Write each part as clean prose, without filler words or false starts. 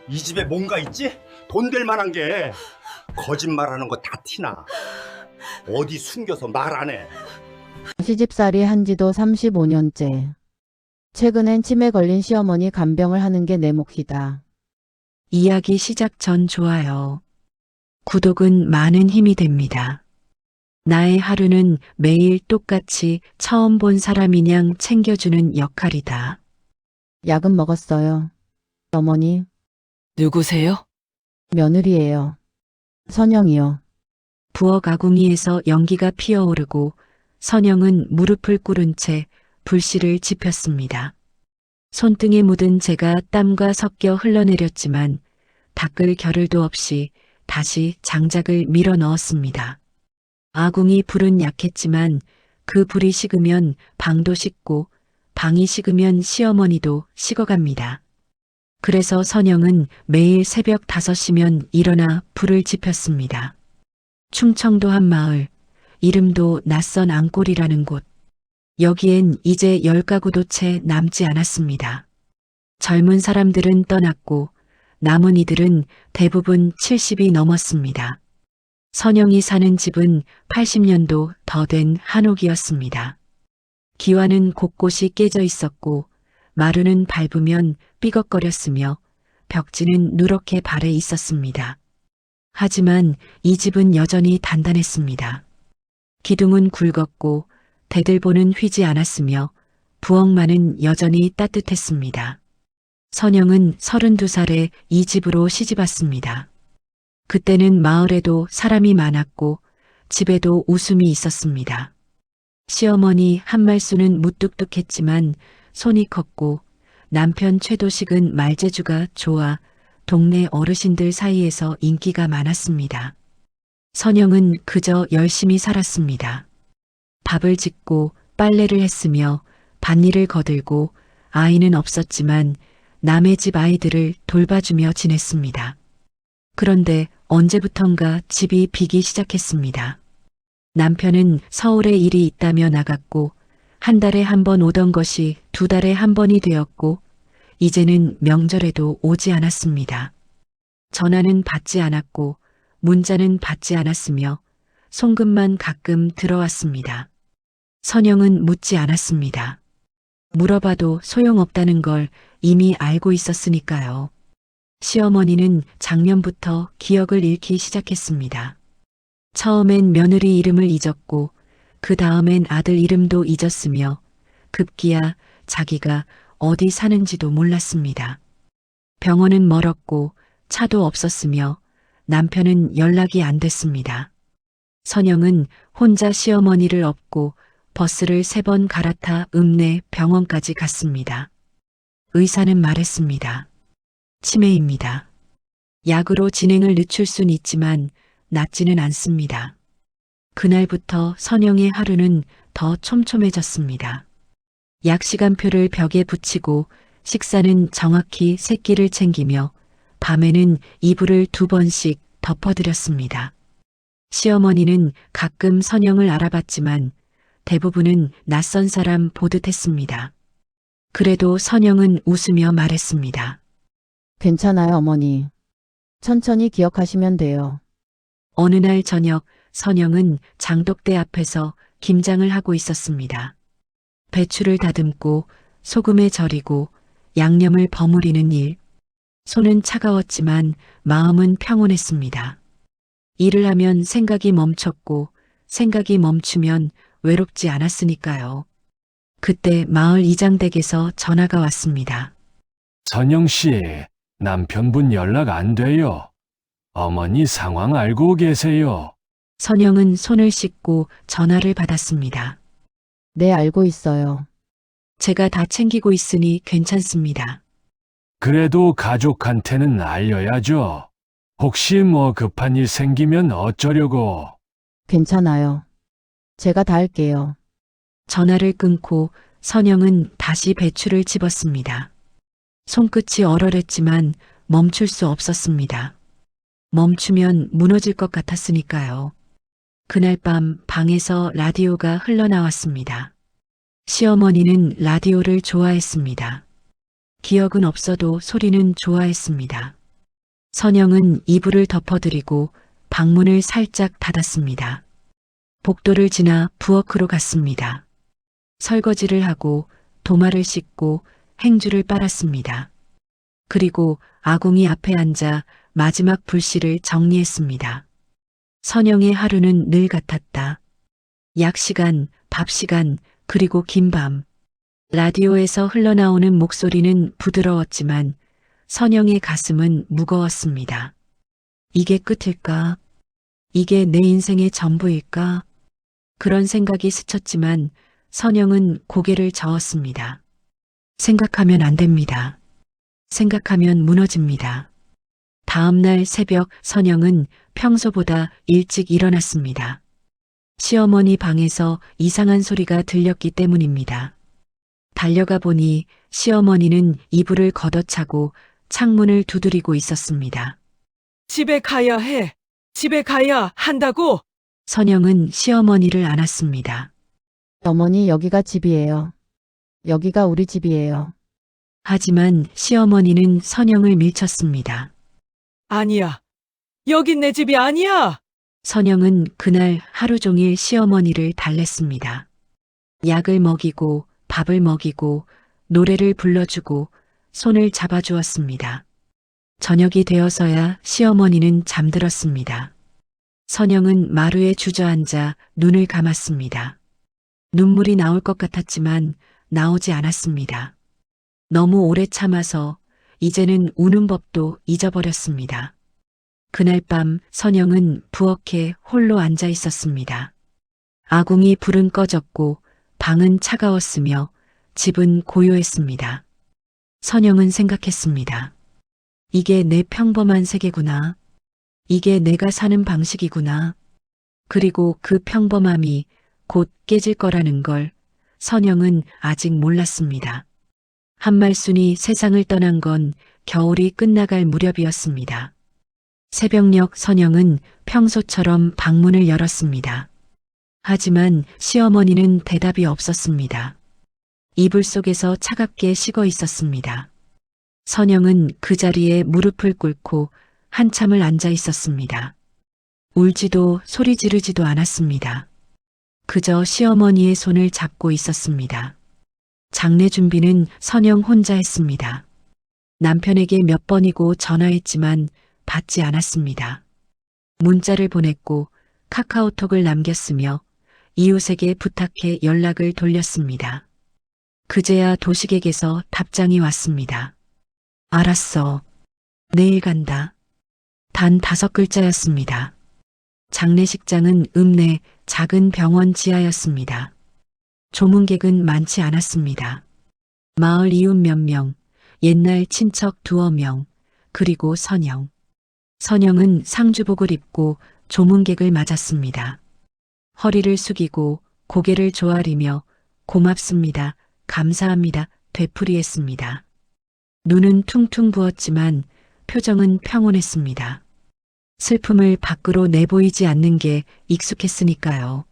이 집에 뭔가 있지? 돈 될 만한 게. 거짓말하는 거 다 티나. 어디 숨겨서 말 안 해. 시집살이 한 지도 35년째. 최근엔 치매 걸린 시어머니 간병을 하는 게 내 몫이다. 이야기 시작 전 좋아요. 구독은 많은 힘이 됩니다. 나의 하루는 매일 똑같이 처음 본 사람이냥 챙겨주는 역할이다. 약은 먹었어요. 어머니, 누구세요? 며느리예요. 선영이요. 부엌 아궁이에서 연기가 피어오르고 선영은 무릎을 꿇은 채 불씨를 지폈습니다. 손등에 묻은 재가 땀과 섞여 흘러내렸지만 닦을 겨를도 없이 다시 장작을 밀어 넣었습니다. 아궁이 불은 약했지만 그 불이 식으면 방도 식고 방이 식으면 시어머니도 식어갑니다. 그래서 선영은 매일 새벽 5시면 일어나 불을 지폈습니다. 충청도 한 마을, 이름도 낯선 앙골이라는 곳. 여기엔 이제 10가구도 채 남지 않았습니다. 젊은 사람들은 떠났고 남은 이들은 대부분 70이 넘었습니다. 선영이 사는 집은 80년도 더 된 한옥이었습니다. 기와는 곳곳이 깨져 있었고 마루는 밟으면 삐걱거렸으며 벽지는 누렇게 발해 있었습니다. 하지만 이 집은 여전히 단단했습니다. 기둥은 굵었고 대들보는 휘지 않았으며 부엌만은 여전히 따뜻했습니다. 선영은 32살에 이 집으로 시집왔습니다. 그때는 마을에도 사람이 많았고 집에도 웃음이 있었습니다. 시어머니 한말수는 무뚝뚝했지만 손이 컸고 남편 최도식은 말재주가 좋아 동네 어르신들 사이에서 인기가 많았습니다. 선영은 그저 열심히 살았습니다. 밥을 짓고 빨래를 했으며 밭일을 거들고 아이는 없었지만 남의 집 아이들을 돌봐주며 지냈습니다. 그런데 언제부턴가 집이 비기 시작했습니다. 남편은 서울에 일이 있다며 나갔고 한 달에 한 번 오던 것이 2달에 한 번이 되었고 이제는 명절에도 오지 않았습니다. 전화는 받지 않았고 문자는 받지 않았으며 송금만 가끔 들어왔습니다. 선영은 묻지 않았습니다. 물어봐도 소용없다는 걸 이미 알고 있었으니까요. 시어머니는 작년부터 기억을 잃기 시작했습니다. 처음엔 며느리 이름을 잊었고 그 다음엔 아들 이름도 잊었으며 급기야 자기가 어디 사는지도 몰랐습니다. 병원은 멀었고 차도 없었으며 남편은 연락이 안 됐습니다. 선영은 혼자 시어머니를 업고 버스를 3번 갈아타 읍내 병원까지 갔습니다. 의사는 말했습니다. 치매입니다. 약으로 진행을 늦출 순 있지만 낫지는 않습니다. 그날부터 선영의 하루는 더 촘촘해졌습니다. 약 시간표를 벽에 붙이고 식사는 정확히 3끼를 챙기며 밤에는 이불을 2번씩 덮어드렸습니다. 시어머니는 가끔 선영을 알아봤지만 대부분은 낯선 사람 보듯 했습니다. 그래도 선영은 웃으며 말했습니다. 괜찮아요, 어머니. 천천히 기억하시면 돼요. 어느 날 저녁 선영은 장독대 앞에서 김장을 하고 있었습니다. 배추를 다듬고 소금에 절이고 양념을 버무리는 일. 손은 차가웠지만 마음은 평온했습니다. 일을 하면 생각이 멈췄고 생각이 멈추면 외롭지 않았으니까요. 그때 마을 이장댁에서 전화가 왔습니다. 선영 씨, 남편분 연락 안 돼요. 어머니 상황 알고 계세요. 선영은 손을 씻고 전화를 받았습니다. 네, 알고 있어요. 제가 다 챙기고 있으니 괜찮습니다. 그래도 가족한테는 알려야죠. 혹시 뭐 급한 일 생기면 어쩌려고. 괜찮아요. 제가 다 할게요. 전화를 끊고 선영은 다시 배추를 집었습니다. 손끝이 얼얼했지만 멈출 수 없었습니다. 멈추면 무너질 것 같았으니까요. 그날 밤 방에서 라디오가 흘러나왔습니다. 시어머니는 라디오를 좋아했습니다. 기억은 없어도 소리는 좋아했습니다. 선영은 이불을 덮어드리고 방문을 살짝 닫았습니다. 복도를 지나 부엌으로 갔습니다. 설거지를 하고 도마를 씻고 행주를 빨았습니다. 그리고 아궁이 앞에 앉아 마지막 불씨를 정리했습니다. 선영의 하루는 늘 같았다. 약시간, 밥시간, 그리고 긴 밤. 라디오에서 흘러나오는 목소리는 부드러웠지만 선영의 가슴은 무거웠습니다. 이게 끝일까? 이게 내 인생의 전부일까? 그런 생각이 스쳤지만 선영은 고개를 저었습니다. 생각하면 안 됩니다. 생각하면 무너집니다. 다음 날 새벽 선영은 평소보다 일찍 일어났습니다. 시어머니 방에서 이상한 소리가 들렸기 때문입니다. 달려가 보니 시어머니는 이불을 걷어차고 창문을 두드리고 있었습니다. 집에 가야 해. 집에 가야 한다고. 선영은 시어머니를 안았습니다. 어머니, 여기가 집이에요. 여기가 우리 집이에요. 하지만 시어머니는 선영을 밀쳤습니다. 아니야. 여긴 내 집이 아니야. 선영은 그날 하루 종일 시어머니를 달랬습니다. 약을 먹이고 밥을 먹이고 노래를 불러주고 손을 잡아주었습니다. 저녁이 되어서야 시어머니는 잠들었습니다. 선영은 마루에 주저앉아 눈을 감았습니다. 눈물이 나올 것 같았지만 나오지 않았습니다. 너무 오래 참아서 이제는 우는 법도 잊어버렸습니다. 그날 밤 선영은 부엌에 홀로 앉아 있었습니다. 아궁이 불은 꺼졌고 방은 차가웠으며 집은 고요했습니다. 선영은 생각했습니다. 이게 내 평범한 세계구나. 이게 내가 사는 방식이구나. 그리고 그 평범함이 곧 깨질 거라는 걸 선영은 아직 몰랐습니다. 한말순이 세상을 떠난 건 겨울이 끝나갈 무렵이었습니다. 새벽녘 선영은 평소처럼 방문을 열었습니다. 하지만 시어머니는 대답이 없었습니다. 이불 속에서 차갑게 식어 있었습니다. 선영은 그 자리에 무릎을 꿇고 한참을 앉아 있었습니다. 울지도 소리 지르지도 않았습니다. 그저 시어머니의 손을 잡고 있었습니다. 장례 준비는 선영 혼자 했습니다. 남편에게 몇 번이고 전화했지만 받지 않았습니다. 문자를 보냈고 카카오톡을 남겼으며 이웃에게 부탁해 연락을 돌렸습니다. 그제야 도식에게서 답장이 왔습니다. 알았어. 내일 간다. 단 5글자였습니다. 장례식장은 읍내 작은 병원 지하였습니다. 조문객은 많지 않았습니다. 마을 이웃 몇 명, 옛날 친척 2명, 그리고 선영. 선영은 상주복을 입고 조문객을 맞았습니다. 허리를 숙이고 고개를 조아리며 고맙습니다, 감사합니다, 되풀이했습니다. 눈은 퉁퉁 부었지만 표정은 평온했습니다. 슬픔을 밖으로 내보이지 않는 게 익숙했으니까요.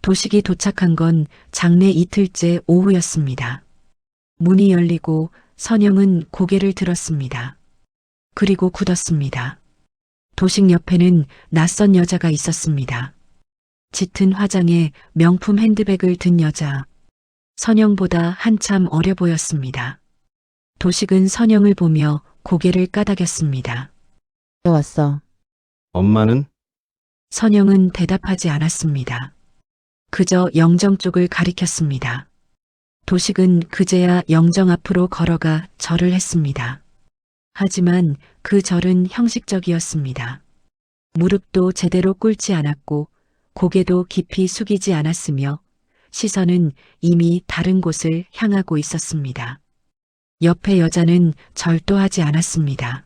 도식이 도착한 건 장례 이틀째 오후였습니다. 문이 열리고 선영은 고개를 들었습니다. 그리고 굳었습니다. 도식 옆에는 낯선 여자가 있었습니다. 짙은 화장에 명품 핸드백을 든 여자. 선영보다 한참 어려 보였습니다. 도식은 선영을 보며 고개를 까닥였습니다. 왔어. 엄마는? 선영은 대답하지 않았습니다. 그저 영정 쪽을 가리켰습니다. 도식은 그제야 영정 앞으로 걸어가 절을 했습니다. 하지만 그 절은 형식적이었습니다. 무릎도 제대로 꿇지 않았고 고개도 깊이 숙이지 않았으며 시선은 이미 다른 곳을 향하고 있었습니다. 옆에 여자는 절도 하지 않았습니다.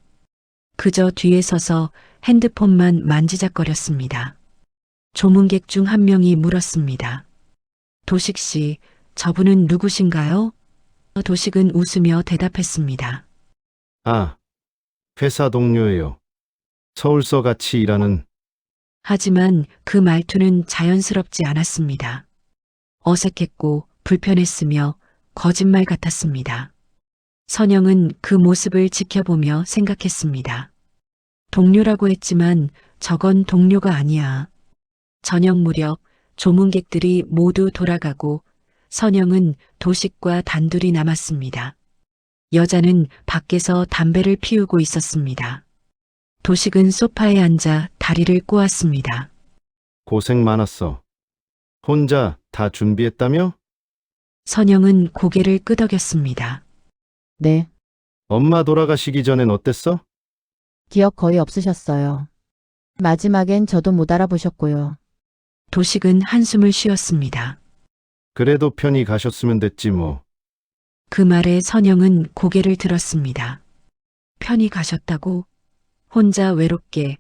그저 뒤에 서서 핸드폰만 만지작거렸습니다. 조문객 중 한 명이 물었습니다. 도식 씨, 저분은 누구신가요? 도식은 웃으며 대답했습니다. 아, 회사 동료예요. 서울서 같이 일하는. 하지만 그 말투는 자연스럽지 않았습니다. 어색했고 불편했으며 거짓말 같았습니다. 선영은 그 모습을 지켜보며 생각했습니다. 동료라고 했지만 저건 동료가 아니야. 저녁 무렵 조문객들이 모두 돌아가고 선영은 도식과 단둘이 남았습니다. 여자는 밖에서 담배를 피우고 있었습니다. 도식은 소파에 앉아 다리를 꼬았습니다. 고생 많았어. 혼자 다 준비했다며? 선영은 고개를 끄덕였습니다. 네, 엄마 돌아가시기 전엔 어땠어? 기억 거의 없으셨어요. 마지막엔 저도 못 알아보셨고요. 도식은 한숨을 쉬었습니다. 그래도 편히 가셨으면 됐지 뭐. 그 말에 선영은 고개를 들었습니다. 편히 가셨다고? 혼자 외롭게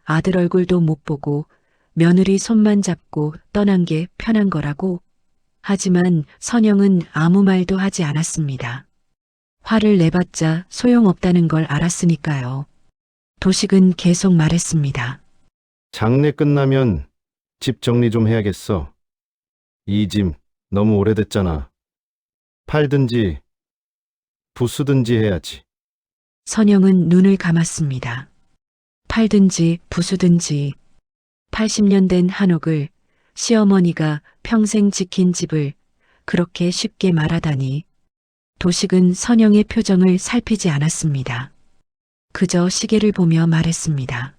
아들 얼굴도 못 보고 며느리 손만 잡고 떠난 게 편한 거라고? 하지만 선영은 아무 말도 하지 않았습니다. 화를 내봤자 소용없다는 걸 알았으니까요. 도식은 계속 말했습니다. 장례 끝나면 집 정리 좀 해야겠어. 이 집 너무 오래됐잖아. 팔든지 부수든지 해야지. 선영은 눈을 감았습니다. 팔든지 부수든지 80년 된 한옥을 시어머니가 평생 지킨 집을 그렇게 쉽게 말하다니. 도식은 선영의 표정을 살피지 않았습니다. 그저 시계를 보며 말했습니다.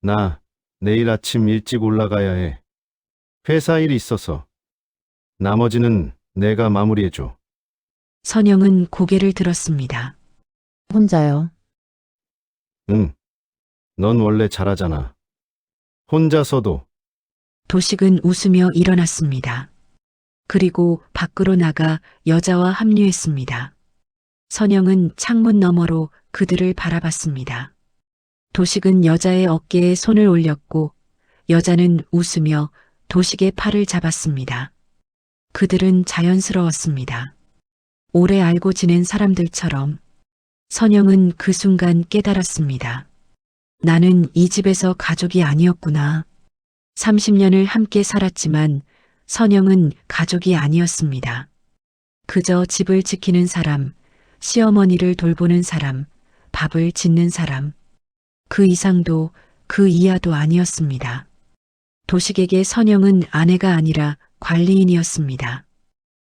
나 내일 아침 일찍 올라가야 해. 회사 일 있어서. 나머지는 내가 마무리해줘. 선영은 고개를 들었습니다. 혼자요. 응. 넌 원래 잘하잖아. 혼자서도. 도식은 웃으며 일어났습니다. 그리고 밖으로 나가 여자와 합류했습니다. 선영은 창문 너머로 그들을 바라봤습니다. 도식은 여자의 어깨에 손을 올렸고 여자는 웃으며 도식의 팔을 잡았습니다. 그들은 자연스러웠습니다. 오래 알고 지낸 사람들처럼. 선영은 그 순간 깨달았습니다. 나는 이 집에서 가족이 아니었구나. 30년을 함께 살았지만 선영은 가족이 아니었습니다. 그저 집을 지키는 사람, 시어머니를 돌보는 사람, 밥을 짓는 사람. 그 이상도 그 이하도 아니었습니다. 도식에게 선영은 아내가 아니라 관리인이었습니다.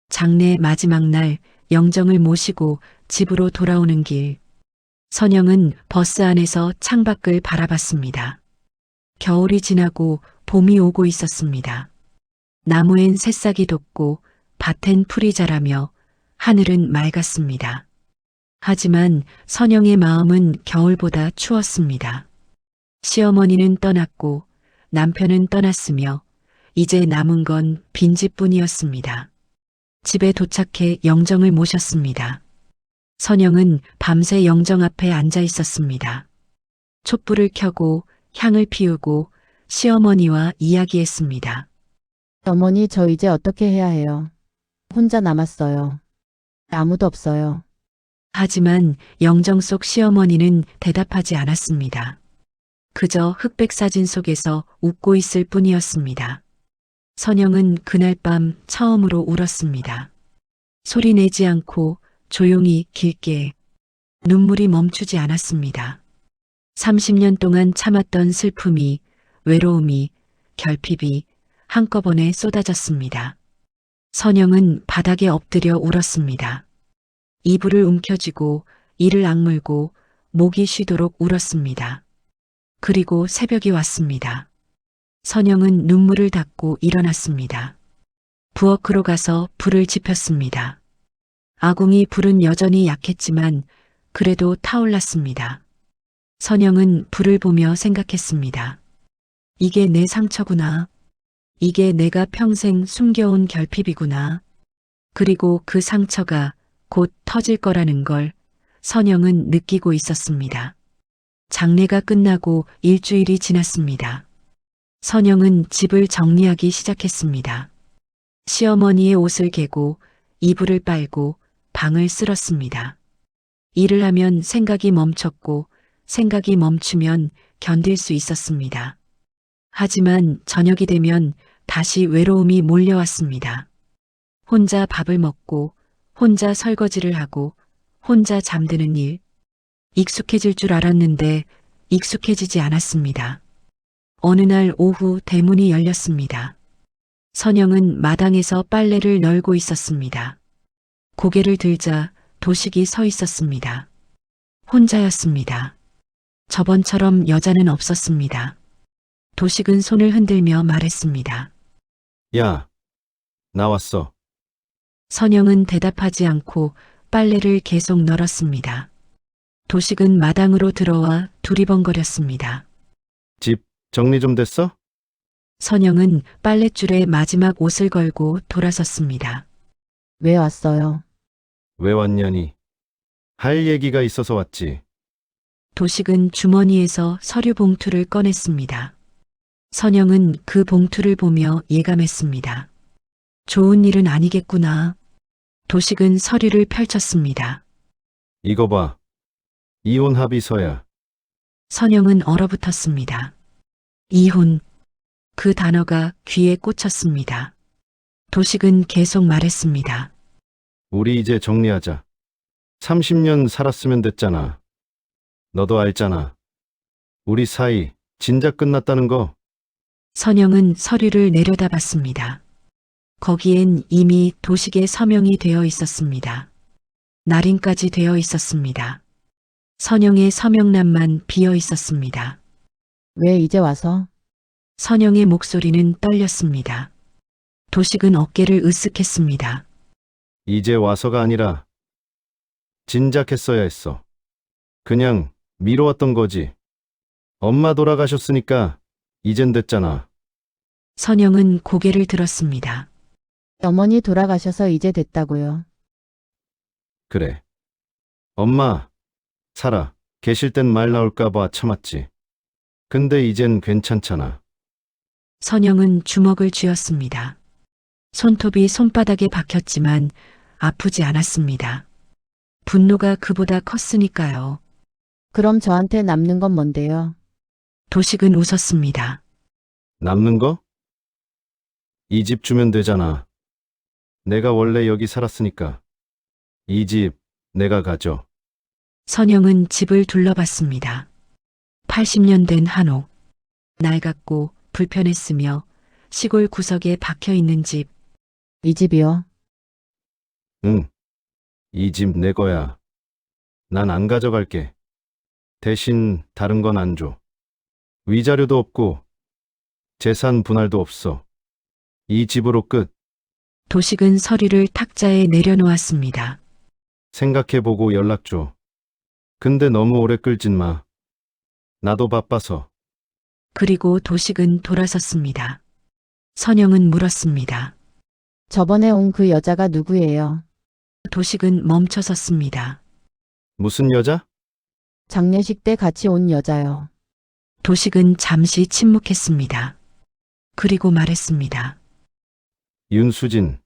장례 마지막 날 영정을 모시고 집으로 돌아오는 길. 선영은 버스 안에서 창밖을 바라봤습니다. 겨울이 지나고 봄이 오고 있었습니다. 나무엔 새싹이 돋고 밭엔 풀이 자라며 하늘은 맑았습니다. 하지만 선영의 마음은 겨울보다 추웠습니다. 시어머니는 떠났고 남편은 떠났으며 이제 남은 건 빈집뿐이었습니다. 집에 도착해 영정을 모셨습니다. 선영은 밤새 영정 앞에 앉아 있었습니다. 촛불을 켜고 향을 피우고 시어머니와 이야기했습니다. 어머니, 저 이제 어떻게 해야 해요? 혼자 남았어요. 아무도 없어요. 하지만 영정 속 시어머니는 대답하지 않았습니다. 그저 흑백 사진 속에서 웃고 있을 뿐이었습니다. 선영은 그날 밤 처음으로 울었습니다. 소리 내지 않고 조용히 길게. 눈물이 멈추지 않았습니다. 30년 동안 참았던 슬픔이, 외로움이, 결핍이 한꺼번에 쏟아졌습니다. 선영은 바닥에 엎드려 울었습니다. 이불을 움켜쥐고 이를 악물고 목이 쉬도록 울었습니다. 그리고 새벽이 왔습니다. 선영은 눈물을 닦고 일어났습니다. 부엌으로 가서 불을 지폈습니다. 아궁이 불은 여전히 약했지만 그래도 타올랐습니다. 선영은 불을 보며 생각했습니다. 이게 내 상처구나. 이게 내가 평생 숨겨온 결핍이구나. 그리고 그 상처가 곧 터질 거라는 걸 선영은 느끼고 있었습니다. 장례가 끝나고 일주일이 지났습니다. 선영은 집을 정리하기 시작했습니다. 시어머니의 옷을 개고 이불을 빨고 방을 쓸었습니다. 일을 하면 생각이 멈췄고 생각이 멈추면 견딜 수 있었습니다. 하지만 저녁이 되면 다시 외로움이 몰려왔습니다. 혼자 밥을 먹고 혼자 설거지를 하고 혼자 잠드는 일. 익숙해질 줄 알았는데 익숙해지지 않았습니다. 어느 날 오후 대문이 열렸습니다. 선영은 마당에서 빨래를 널고 있었습니다. 고개를 들자 도식이 서 있었습니다. 혼자였습니다. 저번처럼 여자는 없었습니다. 도식은 손을 흔들며 말했습니다. 야, 나왔어. 선영은 대답하지 않고 빨래를 계속 널었습니다. 도식은 마당으로 들어와 두리번거렸습니다. 집 정리 좀 됐어? 선영은 빨랫줄에 마지막 옷을 걸고 돌아섰습니다. 왜 왔어요? 왜 왔냐니? 할 얘기가 있어서 왔지. 도식은 주머니에서 서류 봉투를 꺼냈습니다. 선영은 그 봉투를 보며 예감했습니다. 좋은 일은 아니겠구나. 도식은 서류를 펼쳤습니다. 이거 봐. 이혼 합의서야. 선영은 얼어붙었습니다. 이혼. 그 단어가 귀에 꽂혔습니다. 도식은 계속 말했습니다. 우리 이제 정리하자. 30년 살았으면 됐잖아. 너도 알잖아. 우리 사이 진작 끝났다는 거. 선영은 서류를 내려다봤습니다. 거기엔 이미 도식의 서명이 되어 있었습니다. 날인까지 되어 있었습니다. 선영의 서명란만 비어 있었습니다. 왜 이제 와서? 선영의 목소리는 떨렸습니다. 도식은 어깨를 으쓱했습니다. 이제 와서가 아니라 진작 했어야 했어. 그냥 미뤄왔던 거지. 엄마 돌아가셨으니까 이젠 됐잖아. 선영은 고개를 들었습니다. 어머니 돌아가셔서 이제 됐다고요. 그래. 엄마, 살아. 계실 땐 말 나올까봐 참았지. 근데 이젠 괜찮잖아. 선영은 주먹을 쥐었습니다. 손톱이 손바닥에 박혔지만 아프지 않았습니다. 분노가 그보다 컸으니까요. 그럼 저한테 남는 건 뭔데요? 도식은 웃었습니다. 남는 거? 이 집 주면 되잖아. 내가 원래 여기 살았으니까. 이 집 내가 가져. 선영은 집을 둘러봤습니다. 80년 된 한옥. 낡았고 불편했으며 시골 구석에 박혀 있는 집. 이 집이요? 응. 이 집 내 거야. 난 안 가져갈게. 대신 다른 건 안 줘. 위자료도 없고 재산 분할도 없어. 이 집으로 끝. 도식은 서류를 탁자에 내려놓았습니다. 생각해보고 연락 줘. 근데 너무 오래 끌진 마. 나도 바빠서. 그리고 도식은 돌아섰습니다. 선영은 물었습니다. 저번에 온 그 여자가 누구예요? 도식은 멈춰섰습니다. 무슨 여자? 장례식 때 같이 온 여자요. 도식은 잠시 침묵했습니다. 그리고 말했습니다. 윤수진.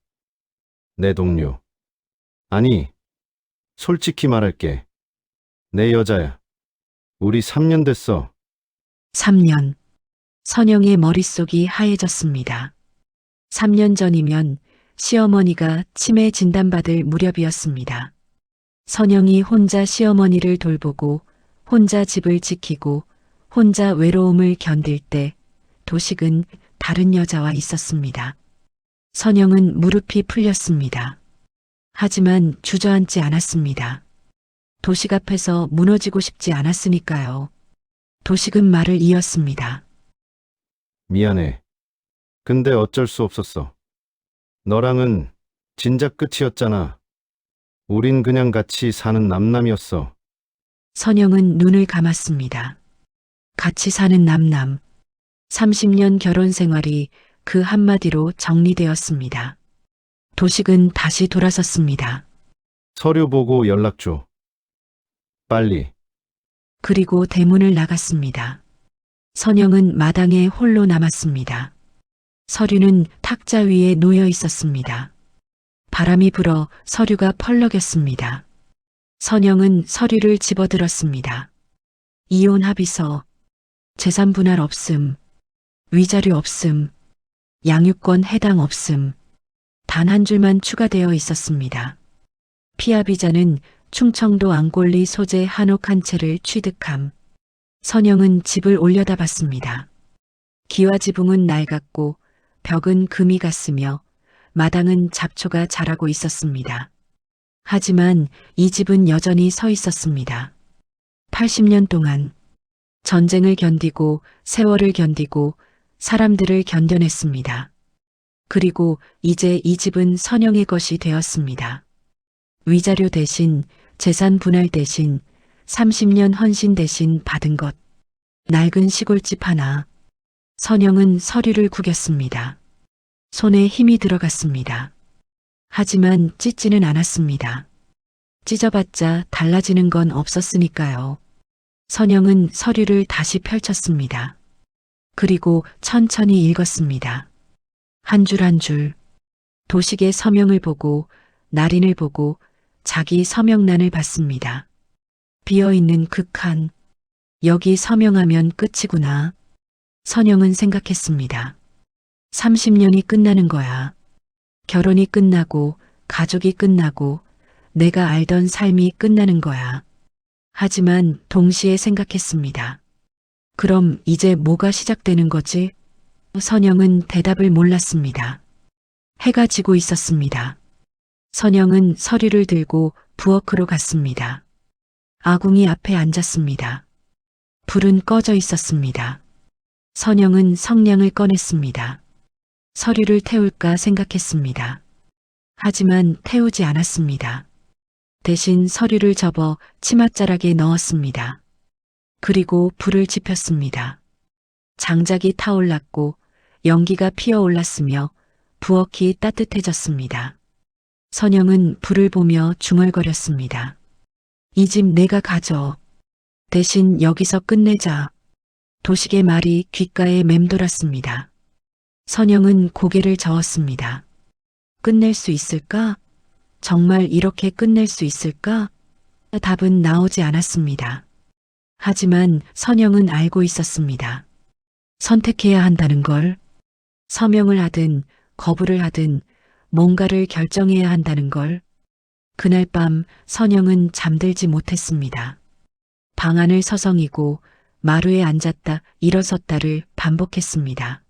내 동료. 아니, 솔직히 말할게. 내 여자야. 우리 3년 됐어. 3년. 선영의 머릿속이 하얘졌습니다. 3년 전이면 시어머니가 치매 진단받을 무렵이었습니다. 선영이 혼자 시어머니를 돌보고 혼자 집을 지키고 혼자 외로움을 견딜 때 도식은 다른 여자와 있었습니다. 선영은 무릎이 풀렸습니다. 하지만 주저앉지 않았습니다. 도식 앞에서 무너지고 싶지 않았으니까요. 도식은 말을 이었습니다. 미안해. 근데 어쩔 수 없었어. 너랑은 진작 끝이었잖아. 우린 그냥 같이 사는 남남이었어. 선영은 눈을 감았습니다. 같이 사는 남남. 30년 결혼 생활이 그 한마디로 정리되었습니다. 도식은 다시 돌아섰습니다. 서류 보고 연락 줘. 빨리. 그리고 대문을 나갔습니다. 선영은 마당에 홀로 남았습니다. 서류는 탁자 위에 놓여 있었습니다. 바람이 불어 서류가 펄럭였습니다. 선영은 서류를 집어들었습니다. 이혼 합의서, 재산 분할 없음, 위자료 없음, 양육권 해당 없음, 단 한 줄만 추가되어 있었습니다. 피합의자는 충청도 앙골리 소재 한옥 한 채를 취득함. 선영은 집을 올려다봤습니다. 기와 지붕은 낡았고 벽은 금이 갔으며 마당은 잡초가 자라고 있었습니다. 하지만 이 집은 여전히 서 있었습니다. 80년 동안 전쟁을 견디고 세월을 견디고 사람들을 견뎌냈습니다. 그리고 이제 이 집은 선영의 것이 되었습니다. 위자료 대신, 재산 분할 대신, 30년 헌신 대신 받은 것. 낡은 시골집 하나. 선영은 서류를 구겼습니다. 손에 힘이 들어갔습니다. 하지만 찢지는 않았습니다. 찢어봤자 달라지는 건 없었으니까요. 선영은 서류를 다시 펼쳤습니다. 그리고 천천히 읽었습니다. 한 줄 한 줄. 도식의 서명을 보고 날인을 보고 자기 서명란을 봤습니다. 비어있는 그 칸. 여기 서명하면 끝이구나. 선영은 생각했습니다. 30년이 끝나는 거야. 결혼이 끝나고 가족이 끝나고 내가 알던 삶이 끝나는 거야. 하지만 동시에 생각했습니다. 그럼 이제 뭐가 시작되는 거지? 선영은 대답을 몰랐습니다. 해가 지고 있었습니다. 선영은 서류를 들고 부엌으로 갔습니다. 아궁이 앞에 앉았습니다. 불은 꺼져 있었습니다. 선영은 성냥을 꺼냈습니다. 서류를 태울까 생각했습니다. 하지만 태우지 않았습니다. 대신 서류를 접어 치맛자락에 넣었습니다. 그리고 불을 지폈습니다. 장작이 타올랐고 연기가 피어올랐으며 부엌이 따뜻해졌습니다. 선영은 불을 보며 중얼거렸습니다. 이 집 내가 가져. 대신 여기서 끝내자. 도식의 말이 귓가에 맴돌았습니다. 선영은 고개를 저었습니다. 끝낼 수 있을까? 정말 이렇게 끝낼 수 있을까? 답은 나오지 않았습니다. 하지만 선영은 알고 있었습니다. 선택해야 한다는 걸. 서명을 하든 거부를 하든 뭔가를 결정해야 한다는 걸. 그날 밤 선영은 잠들지 못했습니다. 방 안을 서성이고 마루에 앉았다 일어섰다를 반복했습니다.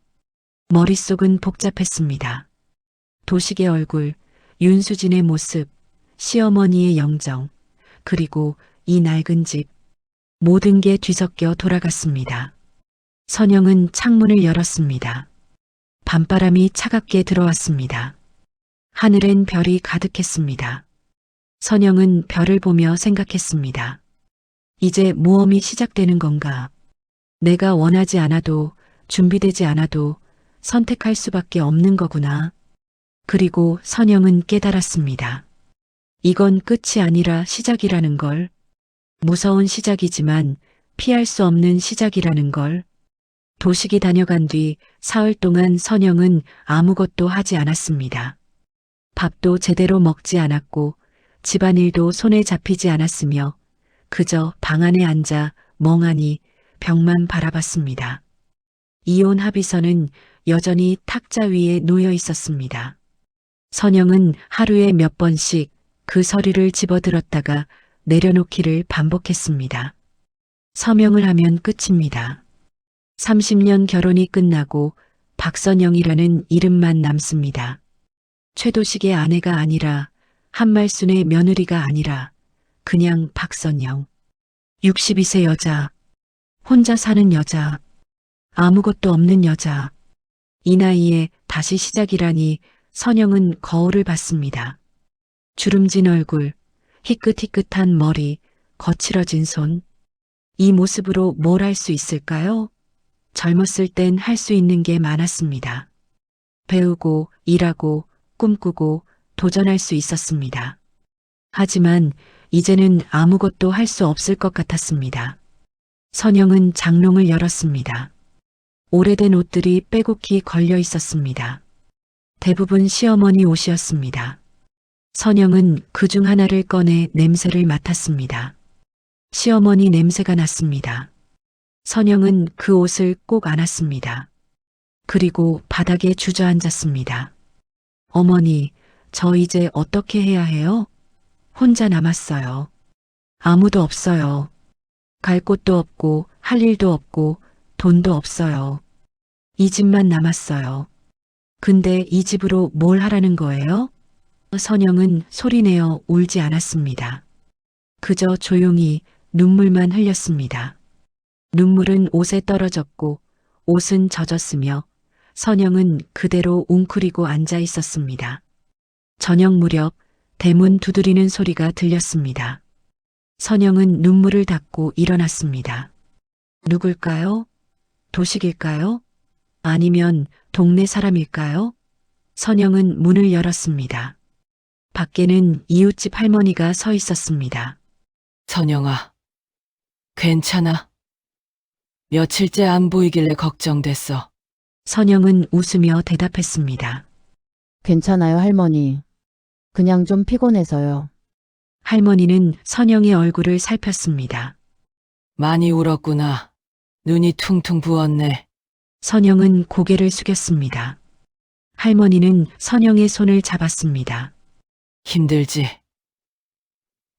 머릿속은 복잡했습니다. 도식의 얼굴, 윤수진의 모습, 시어머니의 영정, 그리고 이 낡은 집. 모든 게 뒤섞여 돌아갔습니다. 선영은 창문을 열었습니다. 밤바람이 차갑게 들어왔습니다. 하늘엔 별이 가득했습니다. 선영은 별을 보며 생각했습니다. 이제 모험이 시작되는 건가? 내가 원하지 않아도, 준비되지 않아도 선택할 수밖에 없는 거구나. 그리고 선영은 깨달았습니다. 이건 끝이 아니라 시작이라는 걸. 무서운 시작이지만 피할 수 없는 시작이라는 걸. 도식이 다녀간 뒤 사흘 동안 선영은 아무것도 하지 않았습니다. 밥도 제대로 먹지 않았고 집안일도 손에 잡히지 않았으며 그저 방 안에 앉아 멍하니 벽만 바라봤습니다. 이혼 합의서는 여전히 탁자 위에 놓여 있었습니다. 선영은 하루에 몇 번씩 그 서류를 집어들었다가 내려놓기를 반복했습니다. 서명을 하면 끝입니다. 30년 결혼이 끝나고 박선영이라는 이름만 남습니다. 최도식의 아내가 아니라 한말순의 며느리가 아니라 그냥 박선영. 62세 여자. 혼자 사는 여자. 아무것도 없는 여자. 이 나이에 다시 시작이라니 선영은 거울을 봤습니다. 주름진 얼굴, 희끗희끗한 머리, 거칠어진 손. 이 모습으로 뭘 할 수 있을까요? 젊었을 땐 할 수 있는 게 많았습니다. 배우고, 일하고, 꿈꾸고, 도전할 수 있었습니다. 하지만 이제는 아무것도 할 수 없을 것 같았습니다. 선영은 장롱을 열었습니다. 오래된 옷들이 빼곡히 걸려 있었습니다. 대부분 시어머니 옷이었습니다. 선영은 그중 하나를 꺼내 냄새를 맡았습니다. 시어머니 냄새가 났습니다. 선영은 그 옷을 꼭 안았습니다. 그리고 바닥에 주저앉았습니다. 어머니, 저 이제 어떻게 해야 해요? 혼자 남았어요. 아무도 없어요. 갈 곳도 없고 할 일도 없고 돈도 없어요. 이 집만 남았어요. 근데 이 집으로 뭘 하라는 거예요? 선영은 소리내어 울지 않았습니다. 그저 조용히 눈물만 흘렸습니다. 눈물은 옷에 떨어졌고 옷은 젖었으며 선영은 그대로 웅크리고 앉아 있었습니다. 저녁 무렵 대문 두드리는 소리가 들렸습니다. 선영은 눈물을 닦고 일어났습니다. 누굴까요? 도식일까요? 아니면 동네 사람일까요? 선영은 문을 열었습니다. 밖에는 이웃집 할머니가 서 있었습니다. 선영아, 괜찮아? 며칠째 안 보이길래 걱정됐어. 선영은 웃으며 대답했습니다. 괜찮아요, 할머니. 그냥 좀 피곤해서요. 할머니는 선영의 얼굴을 살폈습니다. 많이 울었구나. 눈이 퉁퉁 부었네. 선영은 고개를 숙였습니다. 할머니는 선영의 손을 잡았습니다. 힘들지?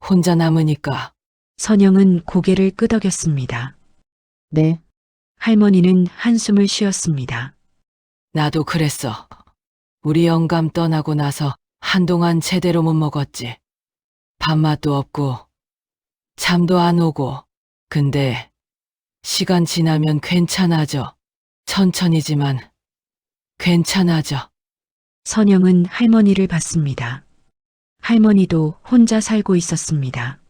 혼자 남으니까. 선영은 고개를 끄덕였습니다. 네, 할머니는 한숨을 쉬었습니다. 나도 그랬어. 우리 영감 떠나고 나서 한동안 제대로 못 먹었지. 밥맛도 없고 잠도 안 오고. 근데 시간 지나면 괜찮아져. 천천히지만 괜찮아져. 선영은 할머니를 봤습니다. 할머니도 혼자 살고 있었습니다.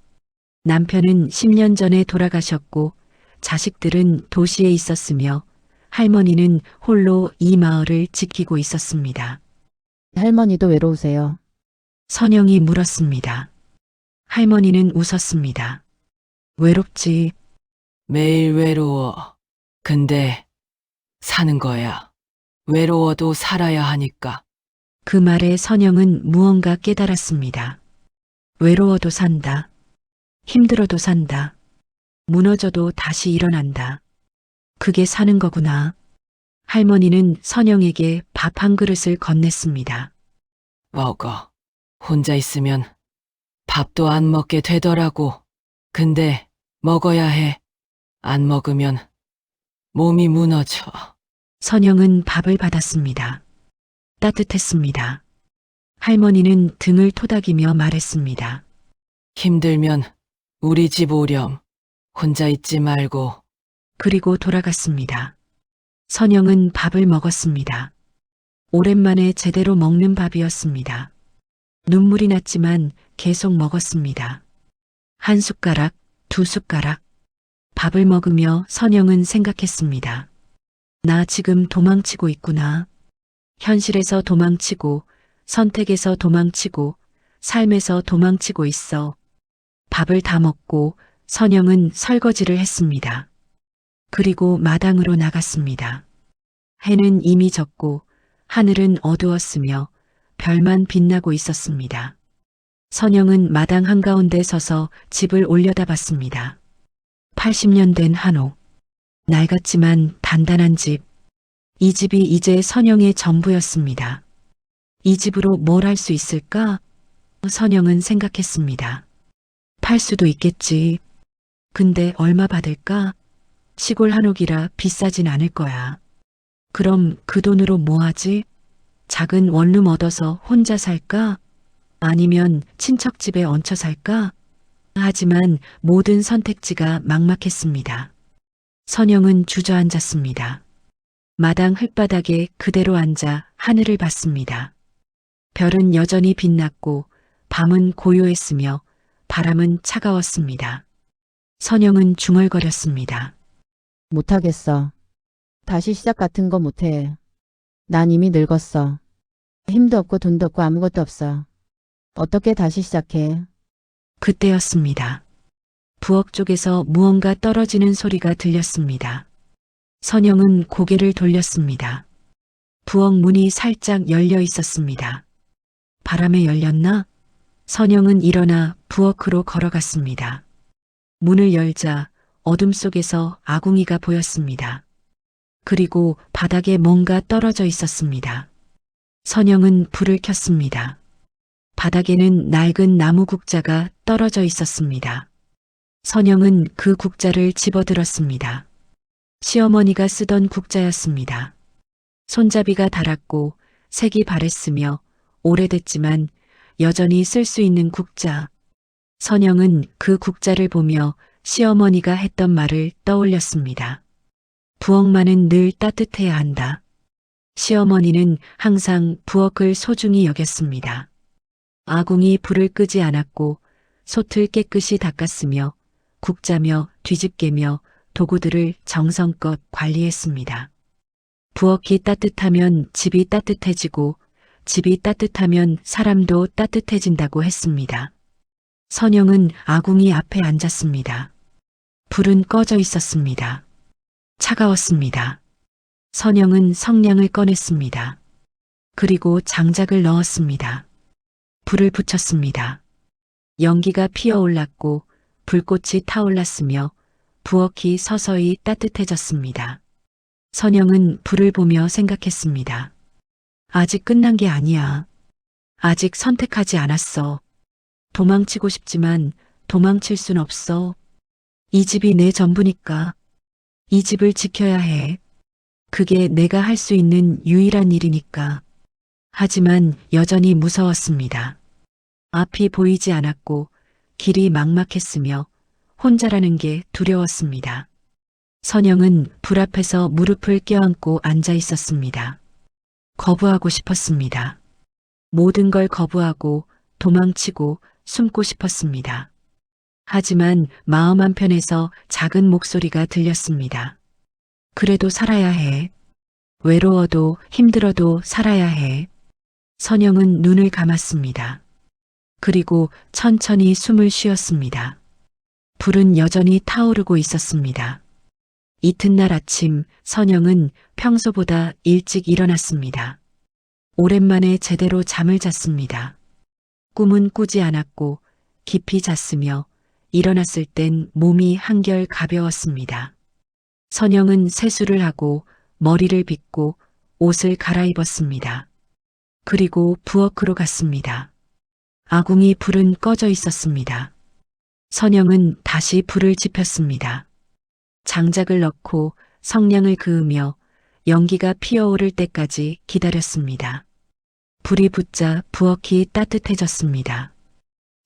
남편은 10년 전에 돌아가셨고 자식들은 도시에 있었으며 할머니는 홀로 이 마을을 지키고 있었습니다. 할머니도 외로우세요. 선영이 물었습니다. 할머니는 웃었습니다. 외롭지. 매일 외로워. 근데 사는 거야. 외로워도 살아야 하니까. 그 말에 선영은 무언가 깨달았습니다. 외로워도 산다. 힘들어도 산다. 무너져도 다시 일어난다. 그게 사는 거구나. 할머니는 선영에게 밥 한 그릇을 건넸습니다. 먹어. 혼자 있으면 밥도 안 먹게 되더라고. 근데 먹어야 해. 안 먹으면 몸이 무너져. 선영은 밥을 받았습니다. 따뜻했습니다. 할머니는 등을 토닥이며 말했습니다. 힘들면 우리 집 오렴. 혼자 있지 말고. 그리고 돌아갔습니다. 선영은 밥을 먹었습니다. 오랜만에 제대로 먹는 밥이었습니다. 눈물이 났지만 계속 먹었습니다. 한 숟가락, 두 숟가락. 밥을 먹으며 선영은 생각했습니다. 나 지금 도망치고 있구나. 현실에서 도망치고, 선택에서 도망치고, 삶에서 도망치고 있어. 밥을 다 먹고 선영은 설거지를 했습니다. 그리고 마당으로 나갔습니다. 해는 이미 졌고 하늘은 어두웠으며 별만 빛나고 있었습니다. 선영은 마당 한가운데 서서 집을 올려다봤습니다. 80년 된 한옥. 낡았지만 단단한 집. 이 집이 이제 선영의 전부였습니다. 이 집으로 뭘 할 수 있을까? 선영은 생각했습니다. 팔 수도 있겠지. 근데 얼마 받을까? 시골 한옥이라 비싸진 않을 거야. 그럼 그 돈으로 뭐 하지? 작은 원룸 얻어서 혼자 살까? 아니면 친척 집에 얹혀 살까? 하지만 모든 선택지가 막막했습니다. 선영은 주저앉았습니다. 마당 흙바닥에 그대로 앉아 하늘을 봤습니다. 별은 여전히 빛났고 밤은 고요했으며 바람은 차가웠습니다. 선영은 중얼거렸습니다. 못하겠어. 다시 시작 같은 거 못해. 난 이미 늙었어. 힘도 없고 돈도 없고 아무것도 없어. 어떻게 다시 시작해? 그때였습니다. 부엌 쪽에서 무언가 떨어지는 소리가 들렸습니다. 선영은 고개를 돌렸습니다. 부엌 문이 살짝 열려 있었습니다. 바람에 열렸나? 선영은 일어나 부엌으로 걸어갔습니다. 문을 열자 어둠 속에서 아궁이가 보였습니다. 그리고 바닥에 뭔가 떨어져 있었습니다. 선영은 불을 켰습니다. 바닥에는 낡은 나무 국자가 떨어져 있었습니다. 선영은 그 국자를 집어들었습니다. 시어머니가 쓰던 국자였습니다. 손잡이가 닳았고 색이 바랬으며 오래됐지만 여전히 쓸 수 있는 국자. 선영은 그 국자를 보며 시어머니가 했던 말을 떠올렸습니다. 부엌만은 늘 따뜻해야 한다. 시어머니는 항상 부엌을 소중히 여겼습니다. 아궁이 불을 끄지 않았고 솥을 깨끗이 닦았으며 국자며 뒤집개며 도구들을 정성껏 관리했습니다. 부엌이 따뜻하면 집이 따뜻해지고 집이 따뜻하면 사람도 따뜻해진다고 했습니다. 선영은 아궁이 앞에 앉았습니다. 불은 꺼져 있었습니다. 차가웠습니다. 선영은 성냥을 꺼냈습니다. 그리고 장작을 넣었습니다. 불을 붙였습니다. 연기가 피어올랐고 불꽃이 타올랐으며 부엌이 서서히 따뜻해졌습니다. 선영은 불을 보며 생각했습니다. 아직 끝난 게 아니야. 아직 선택하지 않았어. 도망치고 싶지만 도망칠 순 없어. 이 집이 내 전부니까. 이 집을 지켜야 해. 그게 내가 할 수 있는 유일한 일이니까. 하지만 여전히 무서웠습니다. 앞이 보이지 않았고 길이 막막했으며 혼자라는 게 두려웠습니다. 선영은 불 앞에서 무릎을 껴안고 앉아 있었습니다. 거부하고 싶었습니다. 모든 걸 거부하고 도망치고 숨고 싶었습니다. 하지만 마음 한편에서 작은 목소리가 들렸습니다. 그래도 살아야 해. 외로워도 힘들어도 살아야 해. 선영은 눈을 감았습니다. 그리고 천천히 숨을 쉬었습니다. 불은 여전히 타오르고 있었습니다. 이튿날 아침 선영은 평소보다 일찍 일어났습니다. 오랜만에 제대로 잠을 잤습니다. 꿈은 꾸지 않았고 깊이 잤으며 일어났을 땐 몸이 한결 가벼웠습니다. 선영은 세수를 하고 머리를 빗고 옷을 갈아입었습니다. 그리고 부엌으로 갔습니다. 아궁이 불은 꺼져 있었습니다. 선영은 다시 불을 지폈습니다. 장작을 넣고 성냥을 그으며 연기가 피어오를 때까지 기다렸습니다. 불이 붙자 부엌이 따뜻해졌습니다.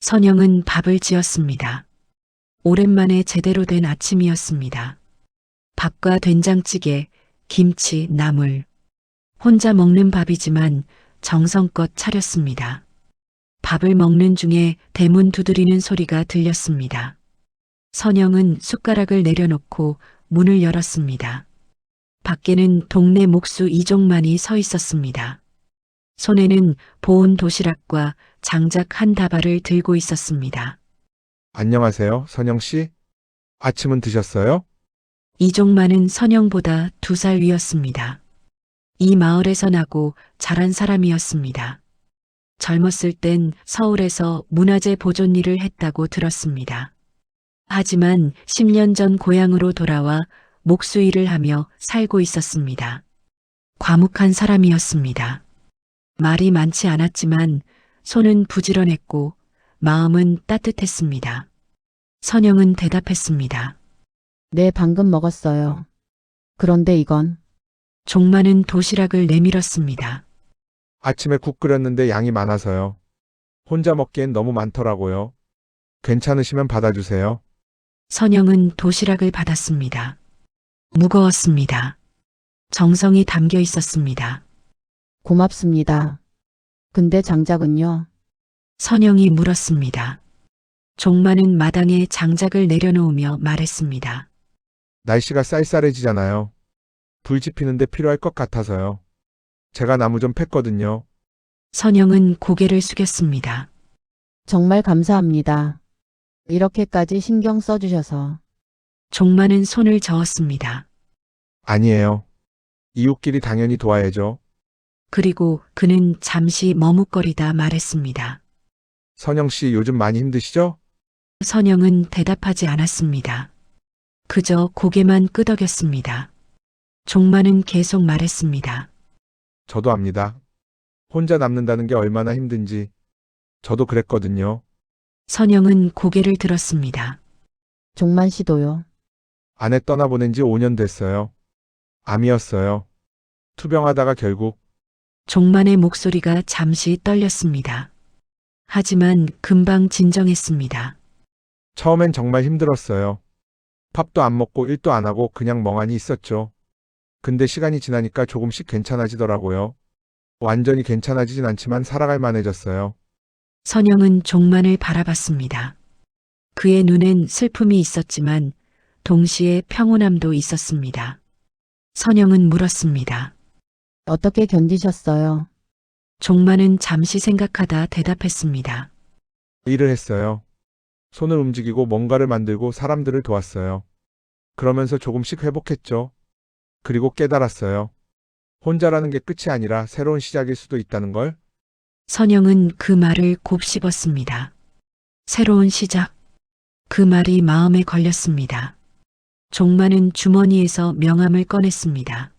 선영은 밥을 지었습니다. 오랜만에 제대로 된 아침이었습니다. 밥과 된장찌개, 김치, 나물. 혼자 먹는 밥이지만 정성껏 차렸습니다. 밥을 먹는 중에 대문 두드리는 소리가 들렸습니다. 선영은 숟가락을 내려놓고 문을 열었습니다. 밖에는 동네 목수 이종만이 서 있었습니다. 손에는 보온 도시락과 장작 한 다발을 들고 있었습니다. 안녕하세요, 선영 씨. 아침은 드셨어요? 이종만은 선영보다 2살 위였습니다. 이 마을에서 나고 자란 사람이었습니다. 젊었을 땐 서울에서 문화재 보존 일을 했다고 들었습니다. 하지만 10년 전 고향으로 돌아와 목수 일을 하며 살고 있었습니다. 과묵한 사람이었습니다. 말이 많지 않았지만 손은 부지런했고 마음은 따뜻했습니다. 선영은 대답했습니다. 네, 방금 먹었어요. 그런데 이건 종만은 도시락을 내밀었습니다. 아침에 국 끓였는데 양이 많아서요. 혼자 먹기엔 너무 많더라고요. 괜찮으시면 받아주세요. 선영은 도시락을 받았습니다. 무거웠습니다. 정성이 담겨 있었습니다. 고맙습니다. 근데 장작은요? 선영이 물었습니다. 종만은 마당에 장작을 내려놓으며 말했습니다. 날씨가 쌀쌀해지잖아요. 불 지피는데 필요할 것 같아서요. 제가 나무 좀 팼거든요. 선영은 고개를 숙였습니다. 정말 감사합니다. 이렇게까지 신경 써주셔서. 종만은 손을 저었습니다. 아니에요. 이웃끼리 당연히 도와야죠. 그리고 그는 잠시 머뭇거리다 말했습니다. 선영 씨 요즘 많이 힘드시죠? 선영은 대답하지 않았습니다. 그저 고개만 끄덕였습니다. 종만은 계속 말했습니다. 저도 압니다. 혼자 남는다는 게 얼마나 힘든지. 저도 그랬거든요. 선영은 고개를 들었습니다. 종만 씨도요. 아내 떠나보낸 지 5년 됐어요. 암이었어요. 투병하다가 결국 종만의 목소리가 잠시 떨렸습니다. 하지만 금방 진정했습니다. 처음엔 정말 힘들었어요. 밥도 안 먹고 일도 안 하고 그냥 멍하니 있었죠. 근데 시간이 지나니까 조금씩 괜찮아지더라고요. 완전히 괜찮아지진 않지만 살아갈 만해졌어요. 선영은 종만을 바라봤습니다. 그의 눈엔 슬픔이 있었지만 동시에 평온함도 있었습니다. 선영은 물었습니다. 어떻게 견디셨어요? 종만은 잠시 생각하다 대답했습니다. 일을 했어요. 손을 움직이고 뭔가를 만들고 사람들을 도왔어요. 그러면서 조금씩 회복했죠. 그리고 깨달았어요. 혼자라는 게 끝이 아니라 새로운 시작일 수도 있다는 걸. 선영은 그 말을 곱씹었습니다. 새로운 시작. 그 말이 마음에 걸렸습니다. 종만은 주머니에서 명함을 꺼냈습니다.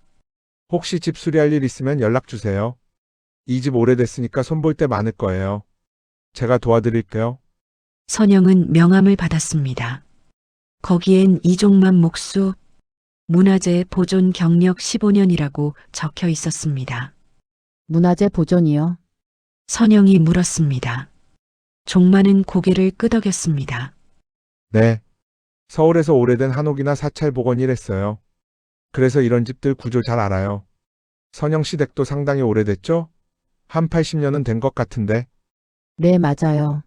혹시 집 수리할 일 있으면 연락 주세요. 이 집 오래됐으니까 손볼 때 많을 거예요. 제가 도와드릴게요. 선영은 명함을 받았습니다. 거기엔 이종만 목수, 문화재 보존 경력 15년이라고 적혀 있었습니다. 문화재 보존이요? 선영이 물었습니다. 종만은 고개를 끄덕였습니다. 네. 서울에서 오래된 한옥이나 사찰 복원 일 했어요. 그래서 이런 집들 구조 잘 알아요. 선영 씨 댁도 상당히 오래됐죠? 한 80년은 된 것 같은데. 네, 맞아요.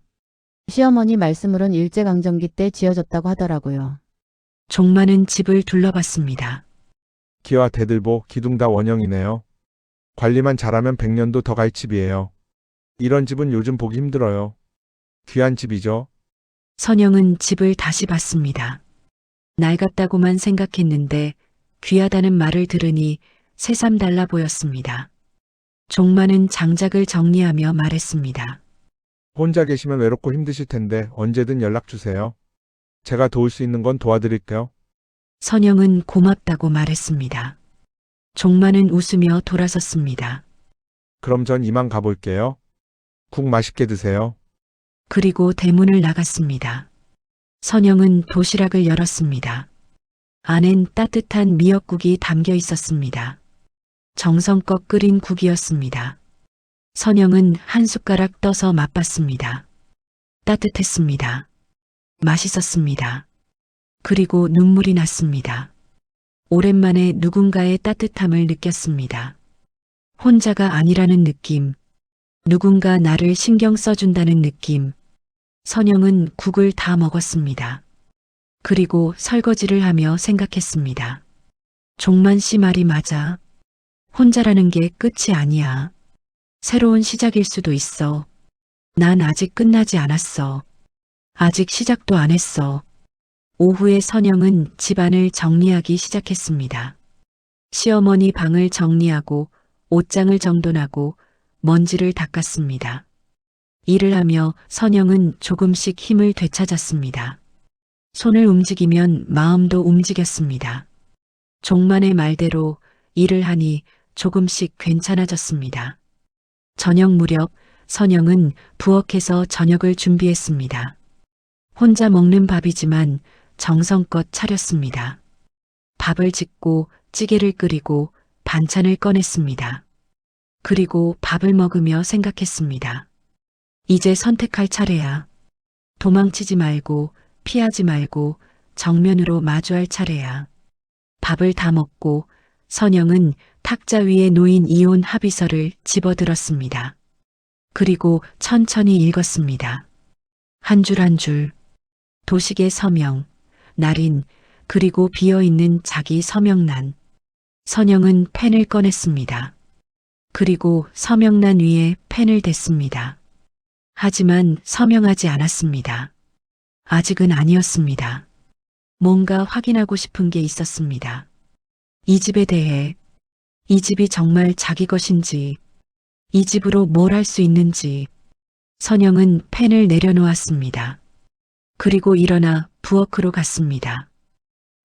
시어머니 말씀으론 일제강점기 때 지어졌다고 하더라고요. 종만은 집을 둘러봤습니다. 기와 대들보, 기둥 다 원형이네요. 관리만 잘하면 100년도 더 갈 집이에요. 이런 집은 요즘 보기 힘들어요. 귀한 집이죠. 선영은 집을 다시 봤습니다. 낡았다고만 생각했는데 귀하다는 말을 들으니 새삼 달라 보였습니다. 종만은 장작을 정리하며 말했습니다. 혼자 계시면 외롭고 힘드실 텐데 언제든 연락 주세요. 제가 도울 수 있는 건 도와드릴게요. 선영은 고맙다고 말했습니다. 종만은 웃으며 돌아섰습니다. 그럼 전 이만 가볼게요. 국 맛있게 드세요. 그리고 대문을 나갔습니다. 선영은 도시락을 열었습니다. 안엔 따뜻한 미역국이 담겨 있었습니다. 정성껏 끓인 국이었습니다. 선영은 한 숟가락 떠서 맛봤습니다. 따뜻했습니다. 맛있었습니다. 그리고 눈물이 났습니다. 오랜만에 누군가의 따뜻함을 느꼈습니다. 혼자가 아니라는 느낌, 누군가 나를 신경 써준다는 느낌. 선영은 국을 다 먹었습니다. 그리고 설거지를 하며 생각했습니다. 종만 씨 말이 맞아. 혼자라는 게 끝이 아니야. 새로운 시작일 수도 있어. 난 아직 끝나지 않았어. 아직 시작도 안 했어. 오후에 선영은 집안을 정리하기 시작했습니다. 시어머니 방을 정리하고 옷장을 정돈하고 먼지를 닦았습니다. 일을 하며 선영은 조금씩 힘을 되찾았습니다. 손을 움직이면 마음도 움직였습니다. 종만의 말대로 일을 하니 조금씩 괜찮아졌습니다. 저녁 무렵 선영은 부엌에서 저녁을 준비했습니다. 혼자 먹는 밥이지만 정성껏 차렸습니다. 밥을 짓고 찌개를 끓이고 반찬을 꺼냈습니다. 그리고 밥을 먹으며 생각했습니다. 이제 선택할 차례야. 도망치지 말고 피하지 말고 정면으로 마주할 차례야. 밥을 다 먹고 선영은 탁자 위에 놓인 이혼 합의서를 집어들었습니다. 그리고 천천히 읽었습니다. 한 줄 한 줄. 도식의 서명, 날인, 그리고 비어있는 자기 서명란. 선영은 펜을 꺼냈습니다. 그리고 서명란 위에 펜을 댔습니다. 하지만 서명하지 않았습니다. 아직은 아니었습니다. 뭔가 확인하고 싶은 게 있었습니다. 이 집에 대해, 이 집이 정말 자기 것인지, 이 집으로 뭘 할 수 있는지. 선영은 펜을 내려놓았습니다. 그리고 일어나 부엌으로 갔습니다.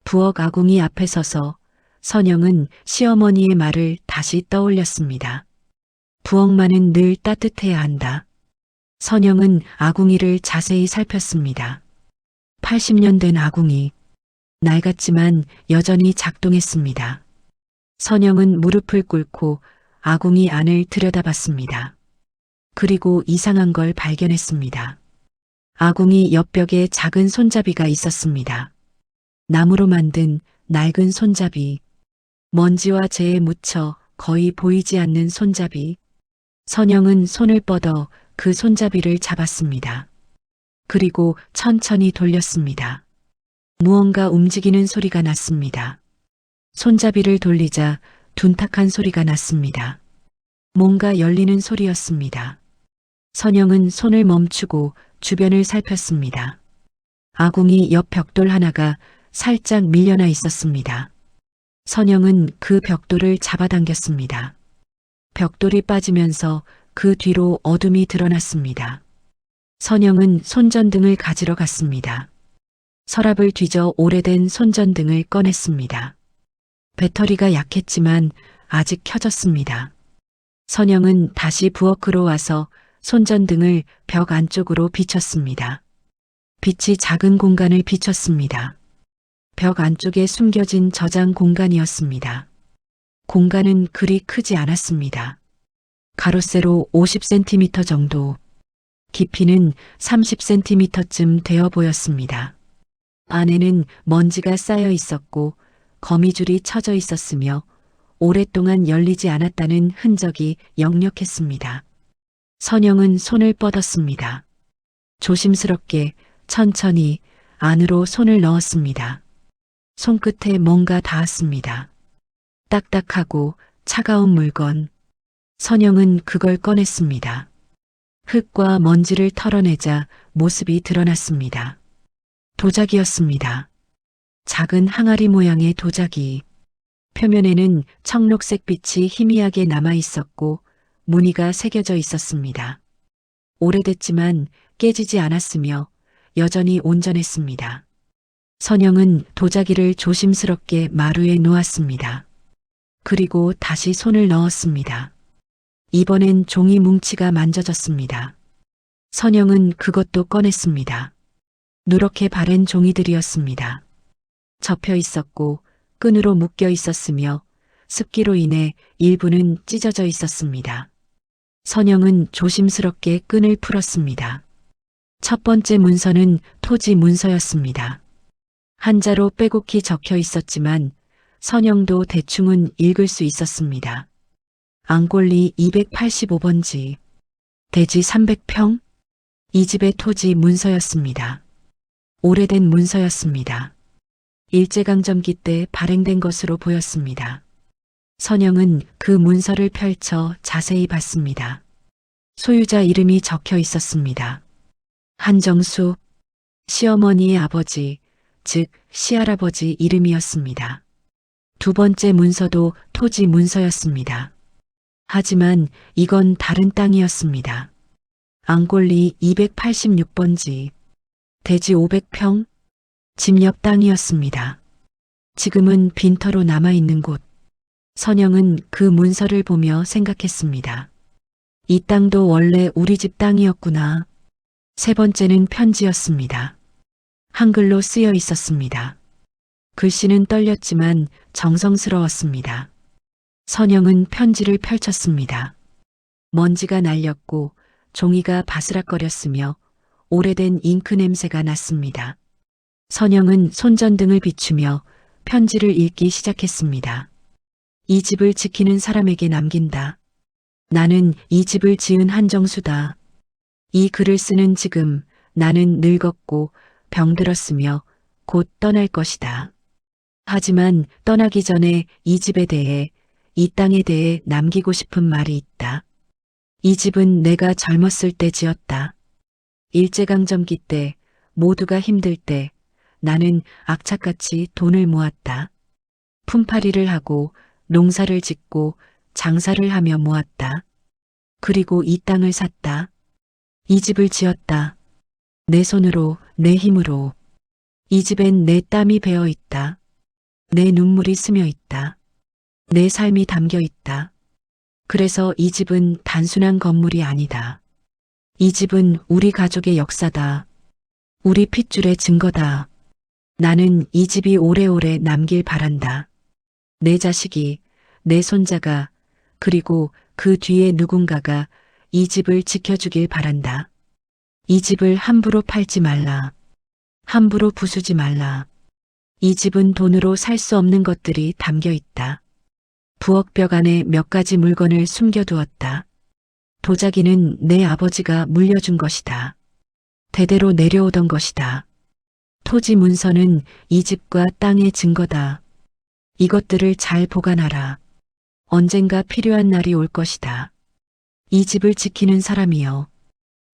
부엌 아궁이 앞에 서서 선영은 시어머니의 말을 다시 떠올렸습니다. 부엌만은 늘 따뜻해야 한다. 선영은 아궁이를 자세히 살폈습니다. 80년 된 아궁이, 낡았지만 여전히 작동했습니다. 선영은 무릎을 꿇고 아궁이 안을 들여다봤습니다. 그리고 이상한 걸 발견했습니다. 아궁이 옆벽에 작은 손잡이가 있었습니다. 나무로 만든 낡은 손잡이, 먼지와 재에 묻혀 거의 보이지 않는 손잡이. 선영은 손을 뻗어 그 손잡이를 잡았습니다. 그리고 천천히 돌렸습니다. 무언가 움직이는 소리가 났습니다. 손잡이를 돌리자 둔탁한 소리가 났습니다. 뭔가 열리는 소리였습니다. 선영은 손을 멈추고 주변을 살폈습니다. 아궁이 옆 벽돌 하나가 살짝 밀려나 있었습니다. 선영은 그 벽돌을 잡아당겼습니다. 벽돌이 빠지면서 그 뒤로 어둠이 드러났습니다. 선영은 손전등을 가지러 갔습니다. 서랍을 뒤져 오래된 손전등을 꺼냈습니다. 배터리가 약했지만 아직 켜졌습니다. 선영은 다시 부엌으로 와서 손전등을 벽 안쪽으로 비췄습니다. 빛이 작은 공간을 비췄습니다. 벽 안쪽에 숨겨진 저장 공간이었습니다. 공간은 그리 크지 않았습니다. 가로세로 50cm 정도, 깊이는 30cm쯤 되어 보였습니다. 안에는 먼지가 쌓여 있었고 거미줄이 쳐져 있었으며 오랫동안 열리지 않았다는 흔적이 역력했습니다. 선영은 손을 뻗었습니다. 조심스럽게 천천히 안으로 손을 넣었습니다. 손끝에 뭔가 닿았습니다. 딱딱하고 차가운 물건. 선영은 그걸 꺼냈습니다. 흙과 먼지를 털어내자 모습이 드러났습니다. 도자기였습니다. 작은 항아리 모양의 도자기. 표면에는 청록색 빛이 희미하게 남아 있었고 무늬가 새겨져 있었습니다. 오래됐지만 깨지지 않았으며 여전히 온전했습니다. 선영은 도자기를 조심스럽게 마루에 놓았습니다. 그리고 다시 손을 넣었습니다. 이번엔 종이 뭉치가 만져졌습니다. 선영은 그것도 꺼냈습니다. 누렇게 바랜 종이들이었습니다. 접혀 있었고 끈으로 묶여 있었으며 습기로 인해 일부는 찢어져 있었습니다. 선영은 조심스럽게 끈을 풀었습니다. 첫 번째 문서는 토지 문서였습니다. 한자로 빼곡히 적혀 있었지만 선영도 대충은 읽을 수 있었습니다. 앙골리 285번지, 대지 300평? 이 집의 토지 문서였습니다. 오래된 문서였습니다. 일제강점기 때 발행된 것으로 보였습니다. 선영은 그 문서를 펼쳐 자세히 봤습니다. 소유자 이름이 적혀 있었습니다. 한정수, 시어머니의 아버지, 즉 시할아버지 이름이었습니다. 두 번째 문서도 토지 문서였습니다. 하지만 이건 다른 땅이었습니다. 앙골리 286번지, 대지 500평, 집 옆 땅이었습니다. 지금은 빈터로 남아있는 곳. 선영은 그 문서를 보며 생각했습니다. 이 땅도 원래 우리 집 땅이었구나. 세 번째는 편지였습니다. 한글로 쓰여 있었습니다. 글씨는 떨렸지만 정성스러웠습니다. 선영은 편지를 펼쳤습니다. 먼지가 날렸고 종이가 바스락거렸으며 오래된 잉크 냄새가 났습니다. 선영은 손전등을 비추며 편지를 읽기 시작했습니다. 이 집을 지키는 사람에게 남긴다. 나는 이 집을 지은 한정수다. 이 글을 쓰는 지금 나는 늙었고 병들었으며 곧 떠날 것이다. 하지만 떠나기 전에 이 집에 대해, 이 땅에 대해 남기고 싶은 말이 있다. 이 집은 내가 젊었을 때 지었다. 일제강점기 때, 모두가 힘들 때 나는 악착같이 돈을 모았다. 품팔이를 하고 농사를 짓고 장사를 하며 모았다. 그리고 이 땅을 샀다. 이 집을 지었다. 내 손으로, 내 힘으로. 이 집엔 내 땀이 배어 있다. 내 눈물이 스며 있다. 내 삶이 담겨 있다. 그래서 이 집은 단순한 건물이 아니다. 이 집은 우리 가족의 역사다. 우리 핏줄의 증거다. 나는 이 집이 오래오래 남길 바란다. 내 자식이, 내 손자가, 그리고 그 뒤에 누군가가 이 집을 지켜주길 바란다. 이 집을 함부로 팔지 말라. 함부로 부수지 말라. 이 집은 돈으로 살 수 없는 것들이 담겨 있다. 부엌벽 안에 몇 가지 물건을 숨겨두었다. 도자기는 내 아버지가 물려준 것이다. 대대로 내려오던 것이다. 토지 문서는 이 집과 땅의 증거다. 이것들을 잘 보관하라. 언젠가 필요한 날이 올 것이다. 이 집을 지키는 사람이여.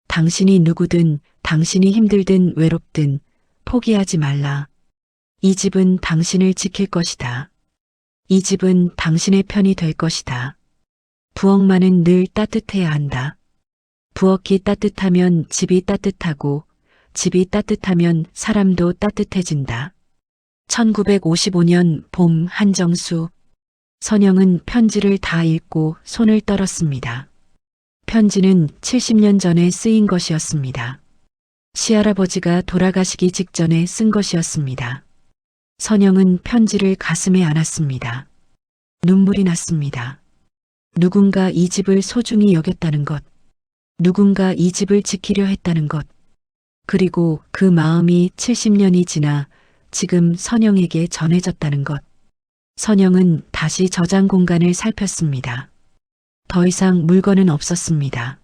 당신이 누구든, 당신이 힘들든 외롭든 포기하지 말라. 이 집은 당신을 지킬 것이다. 이 집은 당신의 편이 될 것이다. 부엌만은 늘 따뜻해야 한다. 부엌이 따뜻하면 집이 따뜻하고 집이 따뜻하면 사람도 따뜻해진다. 1955년 봄 한정수. 선영은 편지를 다 읽고 손을 떨었습니다. 편지는 70년 전에 쓰인 것이었습니다. 시할아버지가 돌아가시기 직전에 쓴 것이었습니다. 선영은 편지를 가슴에 안았습니다. 눈물이 났습니다. 누군가 이 집을 소중히 여겼다는 것, 누군가 이 집을 지키려 했다는 것, 그리고 그 마음이 70년이 지나 지금 선영에게 전해졌다는 것. 선영은 다시 저장 공간을 살폈습니다. 더 이상 물건은 없었습니다.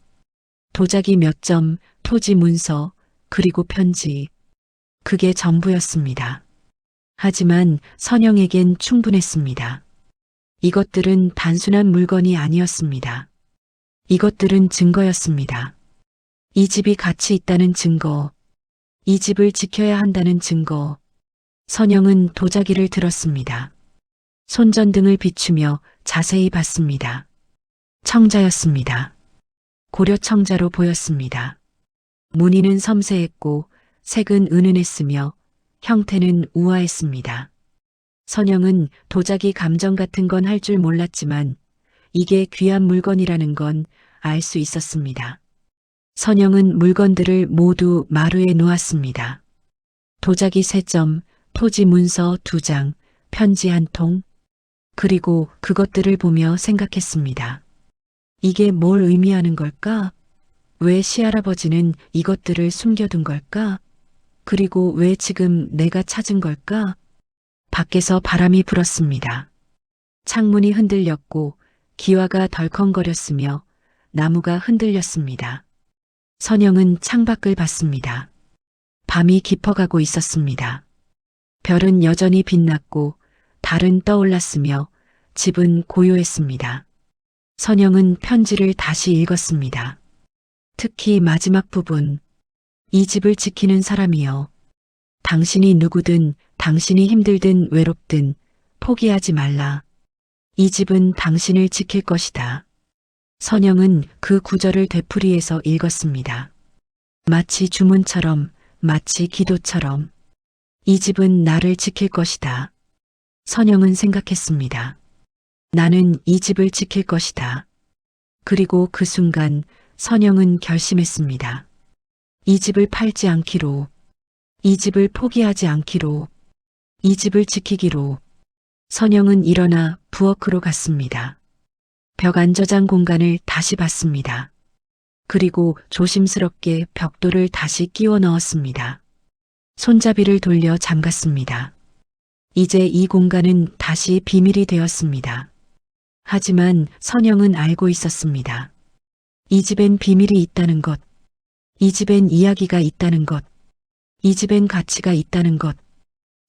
도자기 몇 점, 토지 문서, 그리고 편지. 그게 전부였습니다. 하지만 선영에겐 충분했습니다. 이것들은 단순한 물건이 아니었습니다. 이것들은 증거였습니다. 이 집이 가치 있다는 증거, 이 집을 지켜야 한다는 증거. 선영은 도자기를 들었습니다. 손전등을 비추며 자세히 봤습니다. 청자였습니다. 고려 청자로 보였습니다. 무늬는 섬세했고 색은 은은했으며 형태는 우아했습니다. 선영은 도자기 감정 같은 건 할 줄 몰랐지만 이게 귀한 물건이라는 건 알 수 있었습니다. 선영은 물건들을 모두 마루에 놓았습니다. 도자기 3점, 토지 문서 2장, 편지 1통, 그리고 그것들을 보며 생각했습니다. 이게 뭘 의미하는 걸까? 왜 시할아버지는 이것들을 숨겨둔 걸까? 그리고 왜 지금 내가 찾은 걸까? 밖에서 바람이 불었습니다. 창문이 흔들렸고 기와가 덜컹거렸으며 나무가 흔들렸습니다. 선영은 창밖을 봤습니다. 밤이 깊어가고 있었습니다. 별은 여전히 빛났고 달은 떠올랐으며 집은 고요했습니다. 선영은 편지를 다시 읽었습니다. 특히 마지막 부분. 이 집을 지키는 사람이여. 당신이 누구든, 당신이 힘들든 외롭든 포기하지 말라. 이 집은 당신을 지킬 것이다. 선영은 그 구절을 되풀이해서 읽었습니다. 마치 주문처럼, 마치 기도처럼. 이 집은 나를 지킬 것이다. 선영은 생각했습니다. 나는 이 집을 지킬 것이다. 그리고 그 순간 선영은 결심했습니다. 이 집을 팔지 않기로, 이 집을 포기하지 않기로, 이 집을 지키기로. 선영은 일어나 부엌으로 갔습니다. 벽 안저장 공간을 다시 봤습니다. 그리고 조심스럽게 벽돌을 다시 끼워 넣었습니다. 손잡이를 돌려 잠갔습니다. 이제 이 공간은 다시 비밀이 되었습니다. 하지만 선영은 알고 있었습니다. 이 집엔 비밀이 있다는 것, 이 집엔 이야기가 있다는 것, 이 집엔 가치가 있다는 것.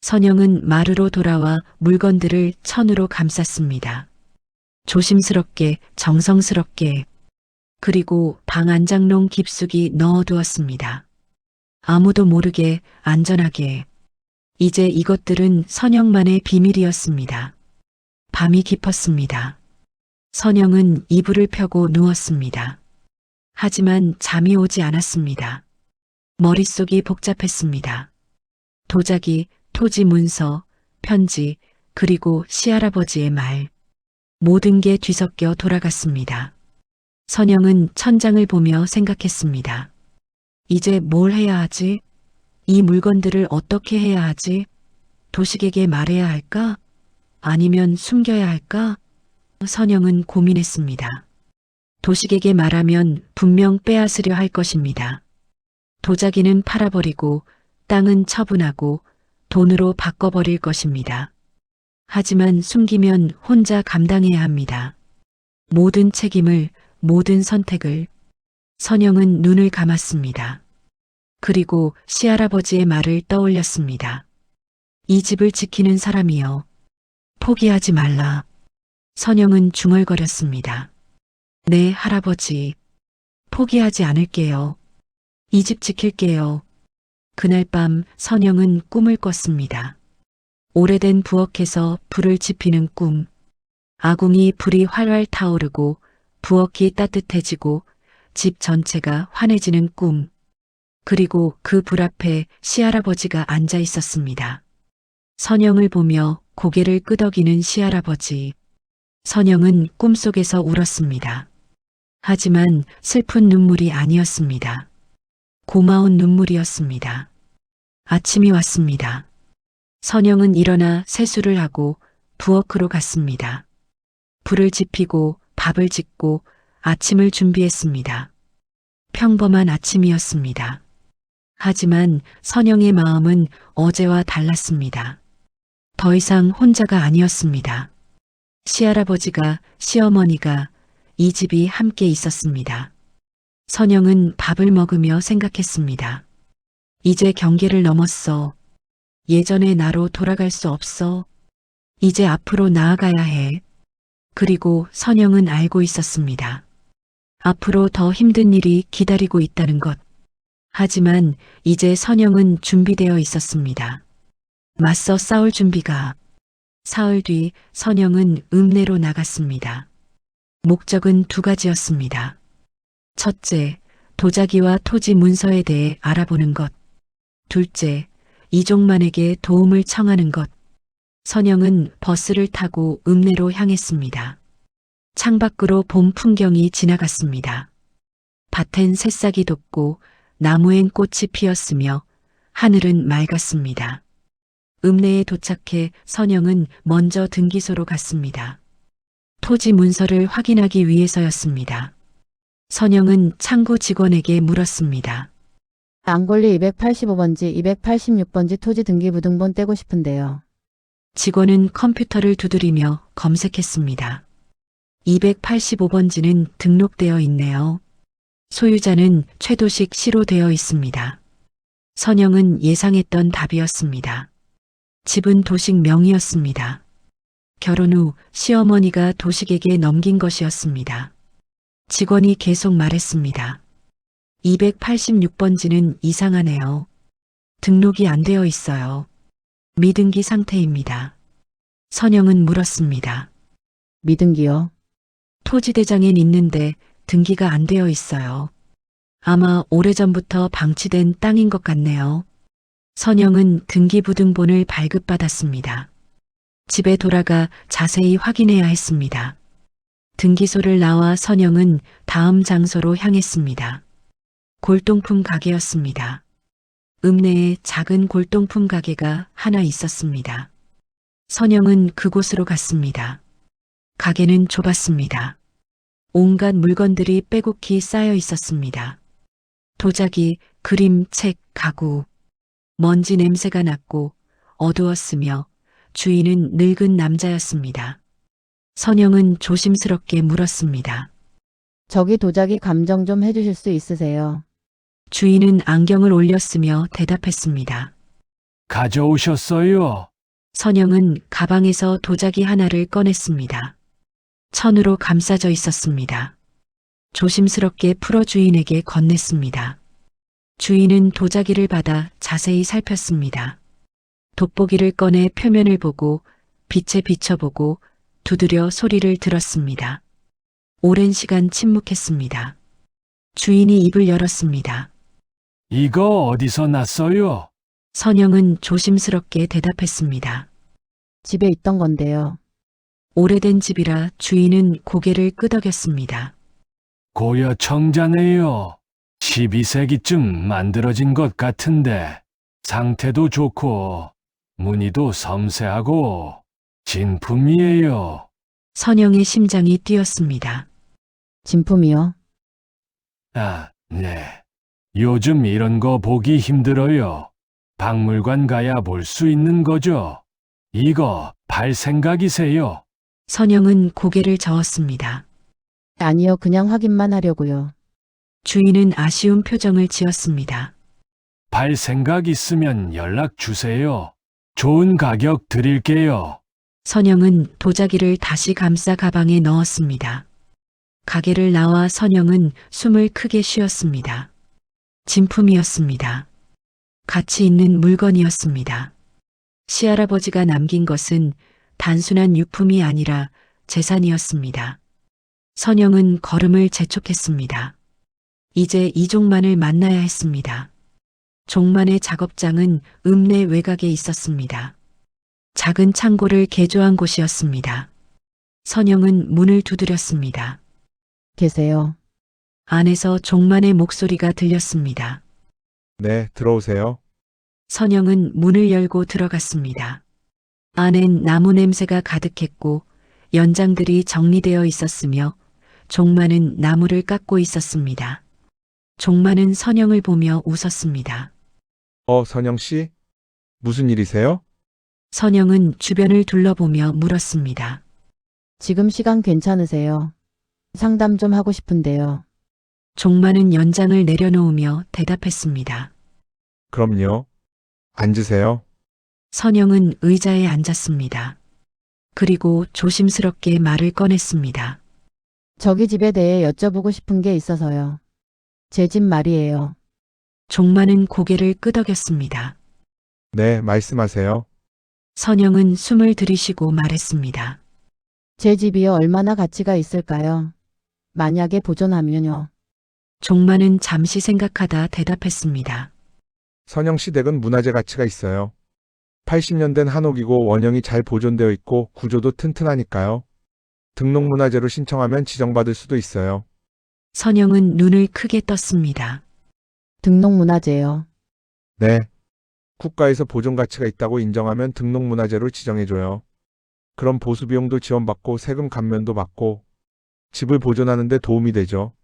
선영은 마루로 돌아와 물건들을 천으로 감쌌습니다. 조심스럽게, 정성스럽게, 그리고 방 안장롱 깊숙이 넣어두었습니다. 아무도 모르게, 안전하게. 이제 이것들은 선영만의 비밀이었습니다. 밤이 깊었습니다. 선영은 이불을 펴고 누웠습니다. 하지만 잠이 오지 않았습니다. 머릿속이 복잡했습니다. 도자기, 토지 문서, 편지, 그리고 시할아버지의 말. 모든 게 뒤섞여 돌아갔습니다. 선영은 천장을 보며 생각했습니다. 이제 뭘 해야 하지? 이 물건들을 어떻게 해야 하지? 도식에게 말해야 할까? 아니면 숨겨야 할까? 선영은 고민했습니다. 도식에게 말하면 분명 빼앗으려 할 것입니다. 도자기는 팔아버리고 땅은 처분하고 돈으로 바꿔버릴 것입니다. 하지만 숨기면 혼자 감당해야 합니다. 모든 책임을, 모든 선택을. 선영은 눈을 감았습니다. 그리고 시할아버지의 말을 떠올렸습니다. 이 집을 지키는 사람이여. 포기하지 말라. 선영은 중얼거렸습니다. 네, 할아버지. 포기하지 않을게요. 이 집 지킬게요. 그날 밤 선영은 꿈을 꿨습니다. 오래된 부엌에서 불을 지피는 꿈. 아궁이 불이 활활 타오르고 부엌이 따뜻해지고 집 전체가 환해지는 꿈. 그리고 그 불 앞에 시할아버지가 앉아 있었습니다. 선영을 보며 고개를 끄덕이는 시할아버지. 선영은 꿈속에서 울었습니다. 하지만 슬픈 눈물이 아니었습니다. 고마운 눈물이었습니다. 아침이 왔습니다. 선영은 일어나 세수를 하고 부엌으로 갔습니다. 불을 지피고 밥을 짓고 아침을 준비했습니다. 평범한 아침이었습니다. 하지만 선영의 마음은 어제와 달랐습니다. 더 이상 혼자가 아니었습니다. 시할아버지가, 시어머니가, 이 집이 함께 있었습니다. 선영은 밥을 먹으며 생각했습니다. 이제 경계를 넘었어. 예전의 나로 돌아갈 수 없어. 이제 앞으로 나아가야 해. 그리고 선영은 알고 있었습니다. 앞으로 더 힘든 일이 기다리고 있다는 것. 하지만 이제 선영은 준비되어 있었습니다. 맞서 싸울 준비가. 사흘 뒤 선영은 읍내로 나갔습니다. 목적은 두 가지였습니다. 첫째, 도자기와 토지 문서에 대해 알아보는 것. 둘째, 이종만에게 도움을 청하는 것. 선영은 버스를 타고 읍내로 향했습니다. 창밖으로 봄 풍경이 지나갔습니다. 밭엔 새싹이 돋고 나무엔 꽃이 피었으며 하늘은 맑았습니다. 읍내에 도착해 선영은 먼저 등기소로 갔습니다. 토지 문서를 확인하기 위해서였습니다. 선영은 창구 직원에게 물었습니다. 앙골리 285번지, 286번지 토지 등기부등본 떼고 싶은데요. 직원은 컴퓨터를 두드리며 검색했습니다. 285번지는 등록되어 있네요. 소유자는 최도식 씨로 되어 있습니다. 선영은 예상했던 답이었습니다. 집은 도식 명의였습니다. 결혼 후 시어머니가 도식에게 넘긴 것이었습니다. 직원이 계속 말했습니다. 286번지는 이상하네요. 등록이 안 되어 있어요. 미등기 상태입니다. 선영은 물었습니다. 미등기요? 토지대장엔 있는데 등기가 안 되어 있어요. 아마 오래전부터 방치된 땅인 것 같네요. 선영은 등기부등본을 발급받았습니다. 집에 돌아가 자세히 확인해야 했습니다. 등기소를 나와 선영은 다음 장소로 향했습니다. 골동품 가게였습니다. 읍내에 작은 골동품 가게가 하나 있었습니다. 선영은 그곳으로 갔습니다. 가게는 좁았습니다. 온갖 물건들이 빼곡히 쌓여 있었습니다. 도자기, 그림, 책, 가구. 먼지 냄새가 났고 어두웠으며 주인은 늙은 남자였습니다. 선영은 조심스럽게 물었습니다. 저기 도자기 감정 좀 해주실 수 있으세요? 주인은 안경을 올렸으며 대답했습니다. 가져오셨어요. 선영은 가방에서 도자기 하나를 꺼냈습니다. 천으로 감싸져 있었습니다. 조심스럽게 풀어 주인에게 건넸습니다. 주인은 도자기를 받아 자세히 살폈습니다. 돋보기를 꺼내 표면을 보고 빛에 비춰보고 두드려 소리를 들었습니다. 오랜 시간 침묵했습니다. 주인이 입을 열었습니다. 이거 어디서 났어요? 선영은 조심스럽게 대답했습니다. 집에 있던 건데요. 오래된 집이라 주인은 고개를 끄덕였습니다. 고려 청자네요. 12세기쯤 만들어진 것 같은데 상태도 좋고 무늬도 섬세하고 진품이에요. 선영의 심장이 뛰었습니다. 진품이요? 아, 네. 요즘 이런 거 보기 힘들어요. 박물관 가야 볼 수 있는 거죠. 이거 팔 생각이세요? 선영은 고개를 저었습니다. 아니요, 그냥 확인만 하려고요. 주인은 아쉬운 표정을 지었습니다. 팔 생각 있으면 연락 주세요. 좋은 가격 드릴게요. 선영은 도자기를 다시 감싸 가방에 넣었습니다. 가게를 나와 선영은 숨을 크게 쉬었습니다. 진품이었습니다. 가치 있는 물건이었습니다. 시할아버지가 남긴 것은 단순한 유품이 아니라 재산이었습니다. 선영은 걸음을 재촉했습니다. 이제 이종만을 만나야 했습니다. 종만의 작업장은 읍내 외곽에 있었습니다. 작은 창고를 개조한 곳이었습니다. 선영은 문을 두드렸습니다. 계세요. 안에서 종만의 목소리가 들렸습니다. 네, 들어오세요. 선영은 문을 열고 들어갔습니다. 안엔 나무 냄새가 가득했고 연장들이 정리되어 있었으며 종만은 나무를 깎고 있었습니다. 종만은 선영을 보며 웃었습니다. 선영 씨? 무슨 일이세요? 선영은 주변을 둘러보며 물었습니다. 지금 시간 괜찮으세요? 상담 좀 하고 싶은데요. 종만은 연장을 내려놓으며 대답했습니다. 그럼요. 앉으세요. 선영은 의자에 앉았습니다. 그리고 조심스럽게 말을 꺼냈습니다. 저기 집에 대해 여쭤보고 싶은 게 있어서요. 제 집 말이에요. 종만은 고개를 끄덕였습니다. 네, 말씀하세요. 선영은 숨을 들이쉬고 말했습니다. 제 집이요, 얼마나 가치가 있을까요? 만약에 보존하면요. 종만은 잠시 생각하다 대답했습니다. 선영 씨 댁은 문화재 가치가 있어요. 80년 된 한옥이고 원형이 잘 보존되어 있고 구조도 튼튼하니까요. 등록문화재로 신청하면 지정받을 수도 있어요. 선영은 눈을 크게 떴습니다. 등록문화재요. 네. 국가에서 보존 가치가 있다고 인정하면 등록문화재로 지정해줘요. 그럼 보수비용도 지원받고 세금 감면도 받고 집을 보존하는 데 도움이 되죠.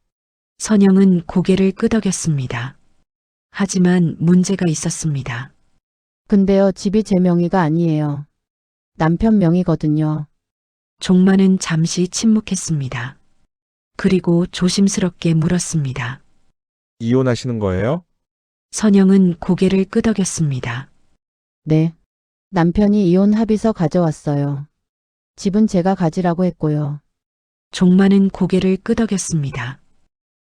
선영은 고개를 끄덕였습니다. 하지만 문제가 있었습니다. 근데요, 집이 제 명의가 아니에요. 남편 명의거든요. 종만은 잠시 침묵했습니다. 그리고 조심스럽게 물었습니다. 이혼하시는 거예요? 선영은 고개를 끄덕였습니다. 네. 남편이 이혼 합의서 가져왔어요. 집은 제가 가지라고 했고요. 종만은 고개를 끄덕였습니다.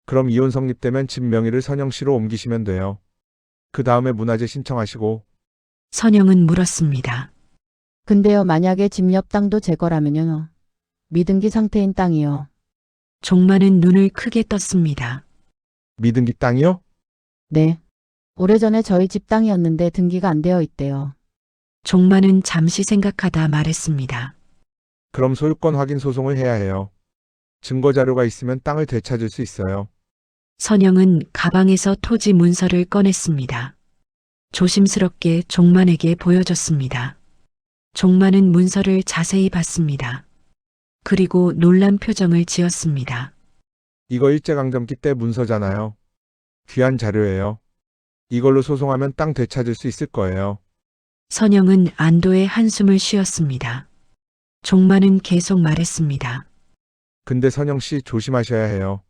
그럼 이혼 성립되면 집 명의를 선영 씨로 옮기시면 돼요. 그 다음에 문화재 신청하시고 선영은 물었습니다. 근데요, 만약에 집 옆 땅도 제 거라면요. 미등기 상태인 땅이요. 종만은 눈을 크게 떴습니다. 미등기 땅이요? 네. 오래전에 저희 집 땅이었는데 등기가 안 되어 있대요. 종만은 잠시 생각하다 말했습니다. 그럼 소유권 확인 소송을 해야 해요. 증거 자료가 있으면 땅을 되찾을 수 있어요. 선영은 가방에서 토지 문서를 꺼냈습니다. 조심스럽게 종만에게 보여줬습니다. 종만은 문서를 자세히 봤습니다. 그리고 놀란 표정을 지었습니다. 이거 일제강점기 때 문서잖아요. 귀한 자료예요. 이걸로 소송하면 땅 되찾을 수 있을 거예요. 선영은 안도의 한숨을 쉬었습니다. 종만은 계속 말했습니다. 근데 선영 씨 조심하셔야 해요.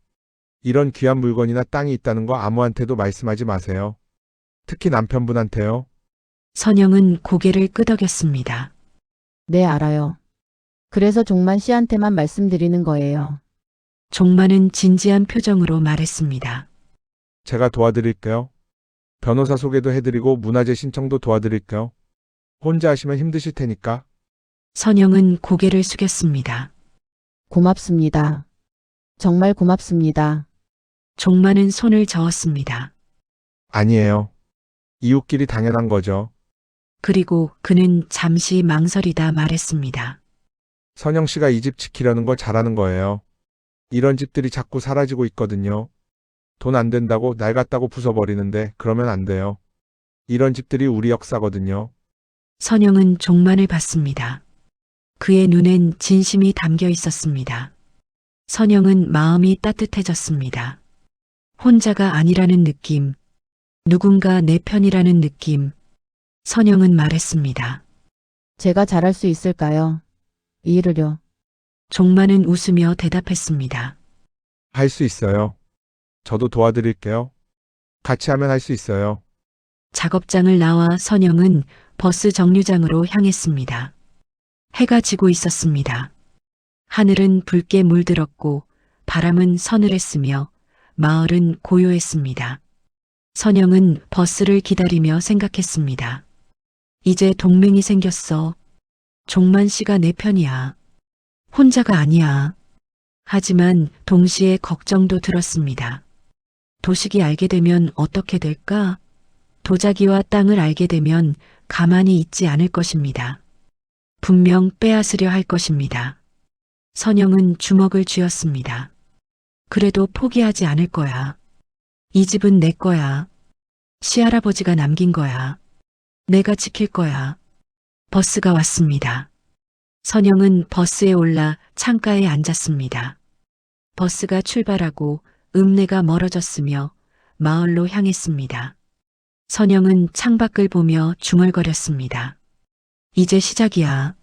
이런 귀한 물건이나 땅이 있다는 거 아무한테도 말씀하지 마세요. 특히 남편분한테요. 선영은 고개를 끄덕였습니다. 네, 알아요. 그래서 종만 씨한테만 말씀드리는 거예요. 종만은 진지한 표정으로 말했습니다. 제가 도와드릴게요. 변호사 소개도 해드리고 문화재 신청도 도와드릴게요. 혼자 하시면 힘드실 테니까. 선영은 고개를 숙였습니다. 고맙습니다. 정말 고맙습니다. 종만은 손을 저었습니다. 아니에요. 이웃끼리 당연한 거죠. 그리고 그는 잠시 망설이다 말했습니다. 선영 씨가 이 집 지키려는 거 잘하는 거예요. 이런 집들이 자꾸 사라지고 있거든요. 돈 안 된다고 낡았다고 부숴버리는데 그러면 안 돼요. 이런 집들이 우리 역사거든요. 선영은 종만을 봤습니다. 그의 눈엔 진심이 담겨 있었습니다. 선영은 마음이 따뜻해졌습니다. 혼자가 아니라는 느낌, 누군가 내 편이라는 느낌. 선영은 말했습니다. 제가 잘할 수 있을까요? 이 일을요. 종만은 웃으며 대답했습니다. 할 수 있어요. 저도 도와드릴게요. 같이 하면 할 수 있어요. 작업장을 나와 선영은 버스 정류장으로 향했습니다. 해가 지고 있었습니다. 하늘은 붉게 물들었고 바람은 서늘했으며 마을은 고요했습니다. 선영은 버스를 기다리며 생각했습니다. 이제 동맹이 생겼어. 종만 씨가 내 편이야. 혼자가 아니야. 하지만 동시에 걱정도 들었습니다. 도식이 알게 되면 어떻게 될까? 도자기와 땅을 알게 되면 가만히 있지 않을 것입니다. 분명 빼앗으려 할 것입니다. 선영은 주먹을 쥐었습니다. 그래도 포기하지 않을 거야. 이 집은 내 거야. 시할아버지가 남긴 거야. 내가 지킬 거야. 버스가 왔습니다. 선영은 버스에 올라 창가에 앉았습니다. 버스가 출발하고 읍내가 멀어졌으며 마을로 향했습니다. 선영은 창밖을 보며 중얼거렸습니다. 이제 시작이야.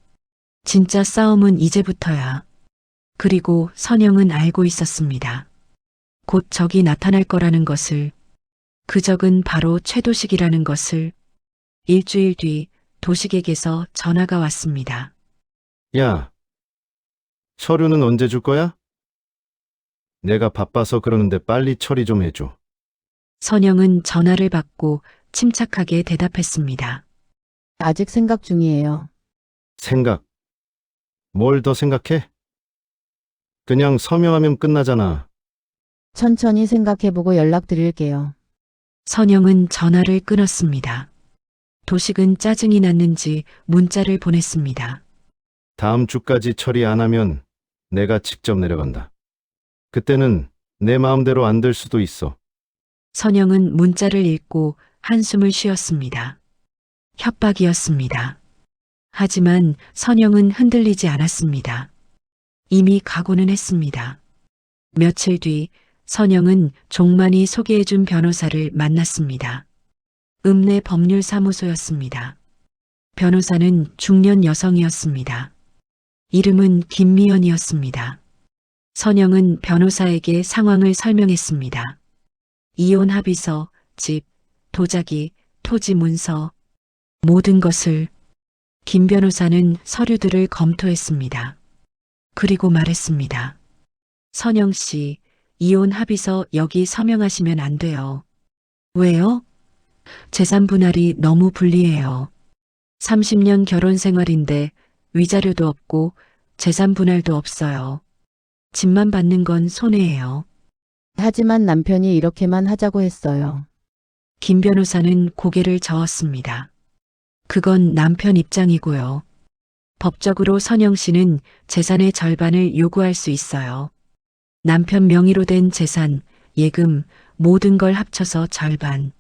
진짜 싸움은 이제부터야. 그리고 선영은 알고 있었습니다. 곧 적이 나타날 거라는 것을, 그 적은 바로 최도식이라는 것을. 일주일 뒤 도식에게서 전화가 왔습니다. 야, 서류는 언제 줄 거야? 내가 바빠서 그러는데 빨리 처리 좀 해줘. 선영은 전화를 받고 침착하게 대답했습니다. 아직 생각 중이에요. 생각. 뭘 더 생각해? 그냥 서명하면 끝나잖아. 천천히 생각해보고 연락드릴게요. 선영은 전화를 끊었습니다. 도식은 짜증이 났는지 문자를 보냈습니다. 다음 주까지 처리 안 하면 내가 직접 내려간다. 그때는 내 마음대로 안 될 수도 있어. 선영은 문자를 읽고 한숨을 쉬었습니다. 협박이었습니다. 하지만 선영은 흔들리지 않았습니다. 이미 각오는 했습니다. 며칠 뒤 선영은 종만이 소개해준 변호사를 만났습니다. 읍내 법률사무소였습니다. 변호사는 중년 여성이었습니다. 이름은 김미연이었습니다. 선영은 변호사에게 상황을 설명했습니다. 이혼 합의서, 집, 도자기, 토지 문서, 모든 것을. 김 변호사는 서류들을 검토했습니다. 그리고 말했습니다. 선영 씨, 이혼 합의서 여기 서명하시면 안 돼요. 왜요? 재산 분할이 너무 불리해요. 30년 결혼 생활인데 위자료도 없고 재산 분할도 없어요. 집만 받는 건 손해예요. 하지만 남편이 이렇게만 하자고 했어요. 김 변호사는 고개를 저었습니다. 그건 남편 입장이고요. 법적으로 선영 씨는 재산의 절반을 요구할 수 있어요. 남편 명의로 된 재산, 예금, 모든 걸 합쳐서 절반.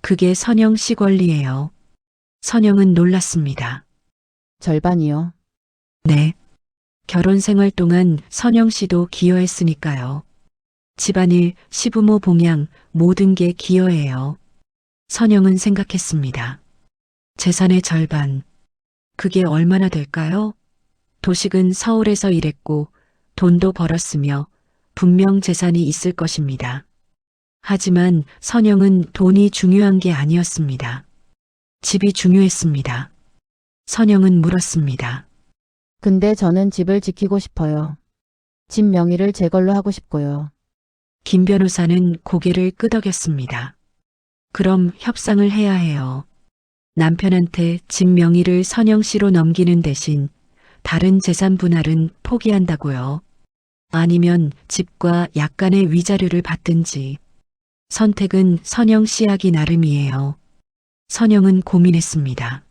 그게 선영 씨 권리예요. 선영은 놀랐습니다. 절반이요. 네. 결혼 생활 동안 선영 씨도 기여했으니까요. 집안일, 시부모 봉양, 모든 게 기여예요. 선영은 생각했습니다. 재산의 절반. 그게 얼마나 될까요? 도식은 서울에서 일했고 돈도 벌었으며 분명 재산이 있을 것입니다. 하지만 선영은 돈이 중요한 게 아니었습니다. 집이 중요했습니다. 선영은 물었습니다. 근데 저는 집을 지키고 싶어요. 집 명의를 제 걸로 하고 싶고요. 김 변호사는 고개를 끄덕였습니다. 그럼 협상을 해야 해요. 남편한테 집 명의를 선영 씨로 넘기는 대신 다른 재산 분할은 포기한다고요. 아니면 집과 약간의 위자료를 받든지. 선택은 선영 씨 하기 나름이에요. 선영은 고민했습니다.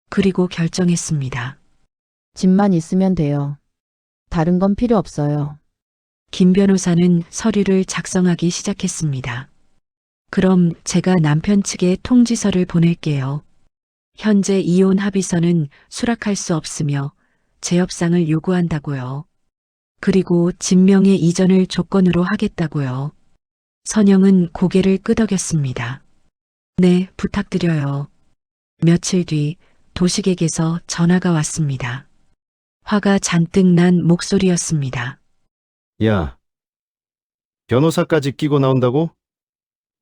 그리고 결정했습니다. 집만 있으면 돼요. 다른 건 필요 없어요. 김 변호사는 서류를 작성하기 시작했습니다. 그럼 제가 남편 측에 통지서를 보낼게요. 현재 이혼 합의서는 수락할 수 없으며 재협상을 요구한다고요. 그리고 진명의 이전을 조건으로 하겠다고요. 선영은 고개를 끄덕였습니다. 네, 부탁드려요. 며칠 뒤 도식에게서 전화가 왔습니다. 화가 잔뜩 난 목소리였습니다. 야, 변호사까지 끼고 나온다고?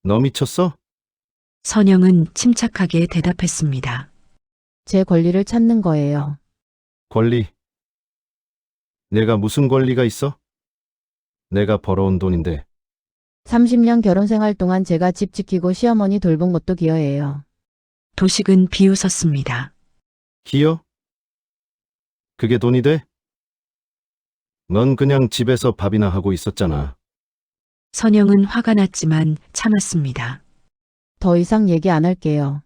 너 미쳤어? 선영은 침착하게 대답했습니다. 제 권리를 찾는 거예요. 권리. 내가 무슨 권리가 있어? 내가 벌어온 돈인데. 30년 결혼 생활 동안 제가 집 지키고 시어머니 돌본 것도 기여해요. 도식은 비웃었습니다. 기여? 그게 돈이 돼? 넌 그냥 집에서 밥이나 하고 있었잖아. 선영은 화가 났지만 참았습니다. 더 이상 얘기 안 할게요.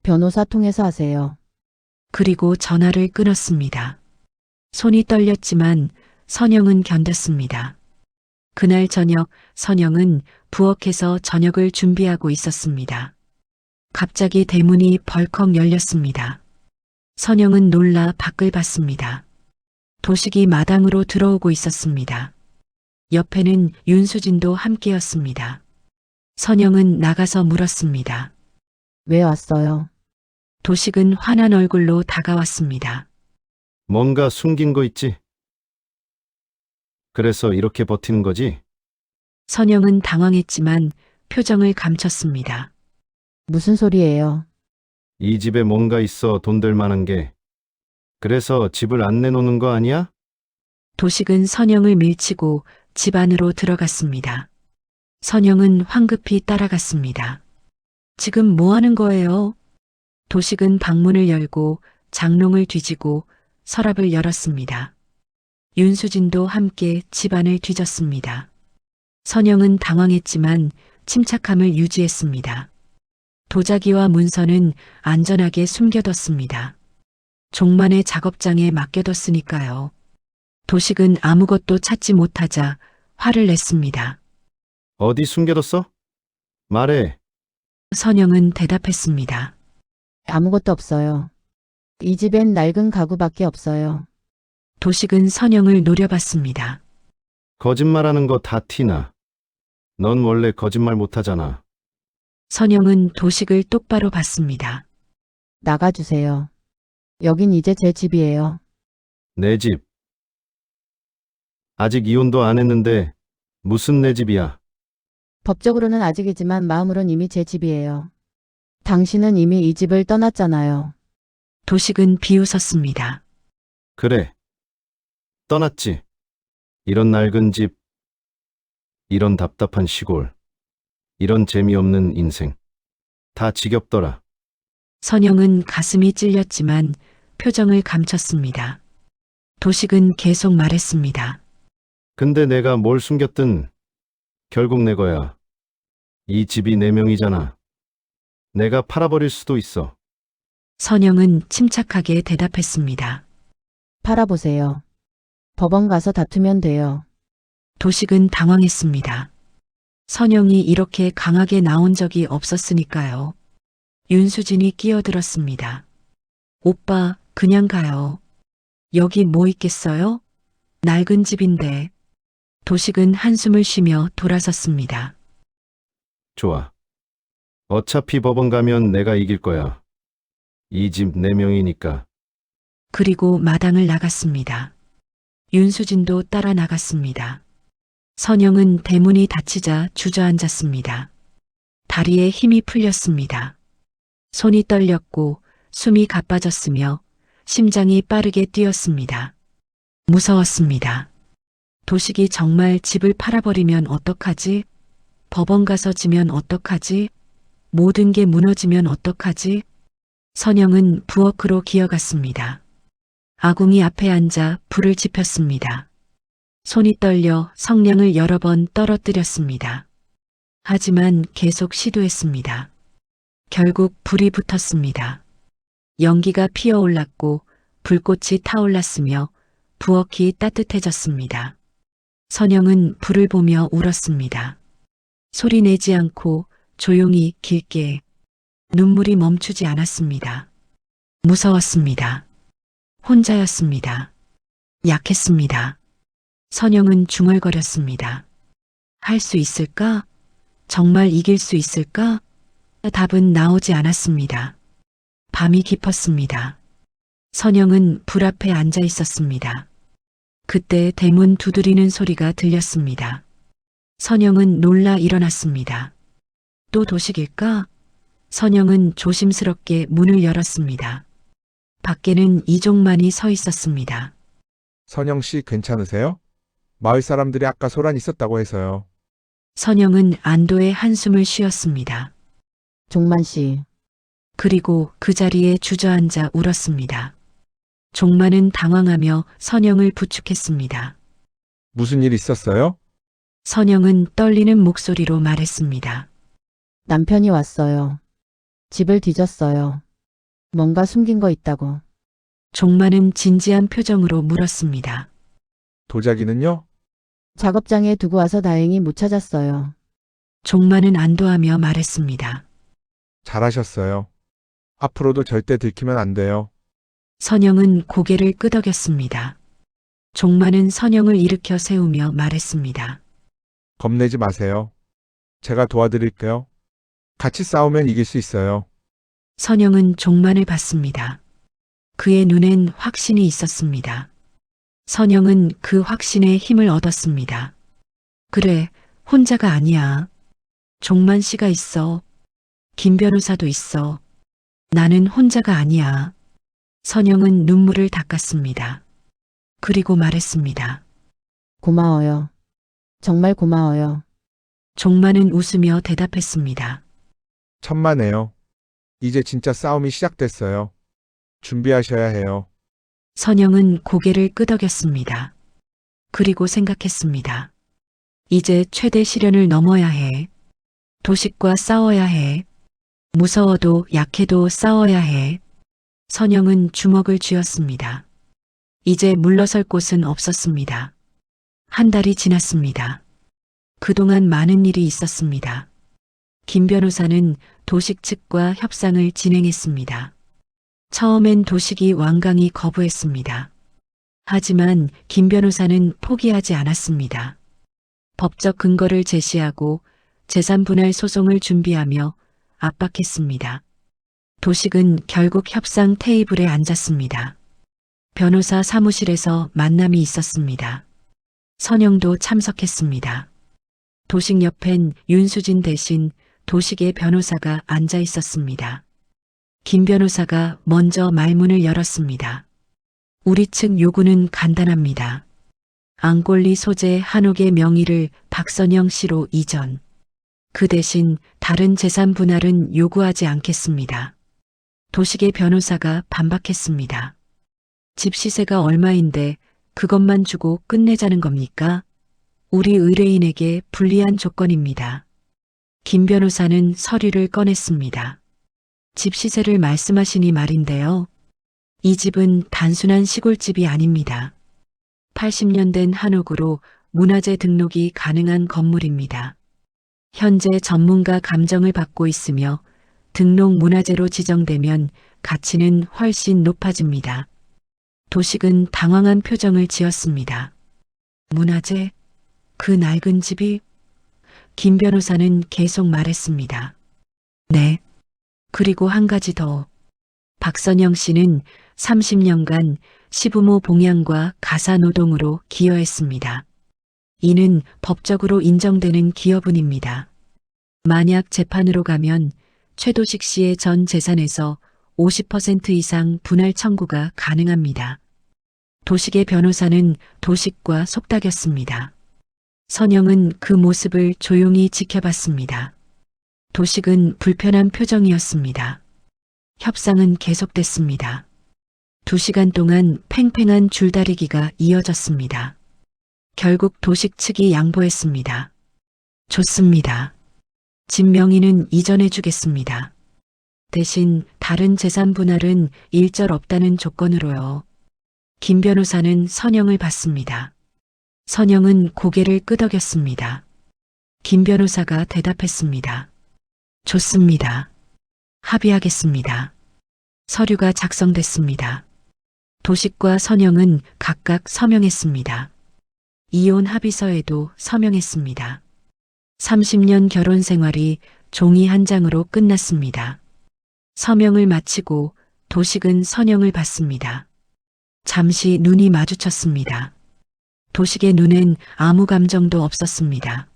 변호사 통해서 하세요. 그리고 전화를 끊었습니다. 손이 떨렸지만 선영은 견뎠습니다. 그날 저녁 선영은 부엌에서 저녁을 준비하고 있었습니다. 갑자기 대문이 벌컥 열렸습니다. 선영은 놀라 밖을 봤습니다. 도식이 마당으로 들어오고 있었습니다. 옆에는 윤수진도 함께였습니다. 선영은 나가서 물었습니다. 왜 왔어요? 도식은 환한 얼굴로 다가왔습니다. 뭔가 숨긴 거 있지? 그래서 이렇게 버티는 거지? 선영은 당황했지만 표정을 감췄습니다. 무슨 소리예요? 이 집에 뭔가 있어 돈 될 만한 게. 그래서 집을 안 내놓는 거 아니야? 도식은 선영을 밀치고 집 안으로 들어갔습니다. 선영은 황급히 따라갔습니다. 지금 뭐 하는 거예요? 도식은 방문을 열고 장롱을 뒤지고 서랍을 열었습니다. 윤수진도 함께 집안을 뒤졌습니다. 선영은 당황했지만 침착함을 유지했습니다. 도자기와 문서는 안전하게 숨겨뒀습니다. 종만의 작업장에 맡겨뒀으니까요. 도식은 아무것도 찾지 못하자 화를 냈습니다. 어디 숨겨뒀어? 말해. 선영은 대답했습니다. 아무것도 없어요. 이 집엔 낡은 가구밖에 없어요. 도식은 선영을 노려봤습니다. 거짓말하는 거 다 티나. 넌 원래 거짓말 못하잖아. 선영은 도식을 똑바로 봤습니다. 나가주세요. 여긴 이제 제 집이에요. 내 집. 아직 이혼도 안 했는데 무슨 내 집이야? 법적으로는 아직이지만 마음으론 이미 제 집이에요. 당신은 이미 이 집을 떠났잖아요. 도식은 비웃었습니다. 그래. 떠났지. 이런 낡은 집. 이런 답답한 시골. 이런 재미없는 인생. 다 지겹더라. 선영은 가슴이 찔렸지만 표정을 감췄습니다. 도식은 계속 말했습니다. 근데 내가 뭘 숨겼든 결국 내 거야. 이 집이 내 명이잖아. 내가 팔아버릴 수도 있어. 선영은 침착하게 대답했습니다. 팔아보세요. 법원 가서 다투면 돼요. 도식은 당황했습니다. 선영이 이렇게 강하게 나온 적이 없었으니까요. 윤수진이 끼어들었습니다. 오빠, 그냥 가요. 여기 뭐 있겠어요? 낡은 집인데. 도식은 한숨을 쉬며 돌아섰습니다. 좋아. 어차피 법원 가면 내가 이길 거야. 이 집 내 명이니까. 그리고 마당을 나갔습니다. 윤수진도 따라 나갔습니다. 선영은 대문이 닫히자 주저앉았습니다. 다리에 힘이 풀렸습니다. 손이 떨렸고 숨이 가빠졌으며 심장이 빠르게 뛰었습니다. 무서웠습니다. 도식이 정말 집을 팔아버리면 어떡하지? 법원 가서 지면 어떡하지? 모든 게 무너지면 어떡하지? 선영은 부엌으로 기어갔습니다. 아궁이 앞에 앉아 불을 지폈습니다. 손이 떨려 성냥을 여러 번 떨어뜨렸습니다. 하지만 계속 시도했습니다. 결국 불이 붙었습니다. 연기가 피어올랐고 불꽃이 타올랐으며 부엌이 따뜻해졌습니다. 선영은 불을 보며 울었습니다. 소리 내지 않고 조용히 길게 눈물이 멈추지 않았습니다. 무서웠습니다. 혼자였습니다. 약했습니다. 선영은 중얼거렸습니다. 할 수 있을까? 정말 이길 수 있을까? 답은 나오지 않았습니다. 밤이 깊었습니다. 선영은 불 앞에 앉아 있었습니다. 그때 대문 두드리는 소리가 들렸습니다. 선영은 놀라 일어났습니다. 또 도식일까? 선영은 조심스럽게 문을 열었습니다. 밖에는 이종만이 서 있었습니다. 선영 씨 괜찮으세요? 마을 사람들이 아까 소란 있었다고 해서요. 선영은 안도의 한숨을 쉬었습니다. 종만 씨, 그리고 그 자리에 주저앉아 울었습니다. 종만은 당황하며 선영을 부축했습니다. 무슨 일 있었어요? 선영은 떨리는 목소리로 말했습니다. 남편이 왔어요. 집을 뒤졌어요. 뭔가 숨긴 거 있다고. 종만은 진지한 표정으로 물었습니다. 도자기는요? 작업장에 두고 와서 다행히 못 찾았어요. 종만은 안도하며 말했습니다. 잘하셨어요. 앞으로도 절대 들키면 안 돼요. 선영은 고개를 끄덕였습니다. 종만은 선영을 일으켜 세우며 말했습니다. 겁내지 마세요. 제가 도와드릴게요. 같이 싸우면 이길 수 있어요. 선영은 종만을 봤습니다. 그의 눈엔 확신이 있었습니다. 선영은 그 확신에 힘을 얻었습니다. 그래, 혼자가 아니야. 종만 씨가 있어. 김 변호사도 있어. 나는 혼자가 아니야. 선영은 눈물을 닦았습니다. 그리고 말했습니다. 고마워요. 정말 고마워요. 종만은 웃으며 대답했습니다. 천만에요. 이제 진짜 싸움이 시작됐어요. 준비하셔야 해요. 선영은 고개를 끄덕였습니다. 그리고 생각했습니다. 이제 최대 시련을 넘어야 해. 도식과 싸워야 해. 무서워도 약해도 싸워야 해. 선영은 주먹을 쥐었습니다. 이제 물러설 곳은 없었습니다. 한 달이 지났습니다. 그동안 많은 일이 있었습니다. 김 변호사는 도식 측과 협상을 진행했습니다. 처음엔 도식이 완강히 거부했습니다. 하지만 김 변호사는 포기하지 않았습니다. 법적 근거를 제시하고 재산 분할 소송을 준비하며 압박했습니다. 도식은 결국 협상 테이블에 앉았습니다. 변호사 사무실에서 만남이 있었습니다. 선영도 참석했습니다. 도식 옆엔 윤수진 대신 도식의 변호사가 앉아 있었습니다. 김 변호사가 먼저 말문을 열었습니다. 우리 측 요구는 간단합니다. 앙골리 소재 한옥의 명의를 박선영 씨로 이전. 그 대신 다른 재산 분할은 요구하지 않겠습니다. 도식의 변호사가 반박했습니다. 집 시세가 얼마인데 그것만 주고 끝내자는 겁니까? 우리 의뢰인에게 불리한 조건입니다. 김 변호사는 서류를 꺼냈습니다. 집 시세를 말씀하시니 말인데요. 이 집은 단순한 시골집이 아닙니다. 80년 된 한옥으로 문화재 등록이 가능한 건물입니다. 현재 전문가 감정을 받고 있으며 등록 문화재로 지정되면 가치는 훨씬 높아집니다. 도식은 당황한 표정을 지었습니다. 문화재? 그 낡은 집이? 김 변호사는 계속 말했습니다. 네. 그리고 한 가지 더. 박선영 씨는 30년간 시부모 봉양과 가사노동으로 기여했습니다. 이는 법적으로 인정되는 기여분입니다. 만약 재판으로 가면 최도식 씨의 전 재산에서 50% 이상 분할 청구가 가능합니다. 도식의 변호사는 도식과 속닥였습니다. 선영은 그 모습을 조용히 지켜봤습니다. 도식은 불편한 표정이었습니다. 협상은 계속됐습니다. 2시간 동안 팽팽한 줄다리기가 이어졌습니다. 결국 도식 측이 양보했습니다. 좋습니다. 집 명의는 이전해 주겠습니다. 대신 다른 재산 분할은 일절 없다는 조건으로요. 김 변호사는 선영을 봤습니다. 선영은 고개를 끄덕였습니다. 김 변호사가 대답했습니다. 좋습니다. 합의하겠습니다. 서류가 작성됐습니다. 도식과 선영은 각각 서명했습니다. 이혼 합의서에도 서명했습니다. 30년 결혼 생활이 종이 한 장으로 끝났습니다. 서명을 마치고 도식은 선영을 봤습니다. 잠시 눈이 마주쳤습니다. 도식의 눈엔 아무 감정도 없었습니다.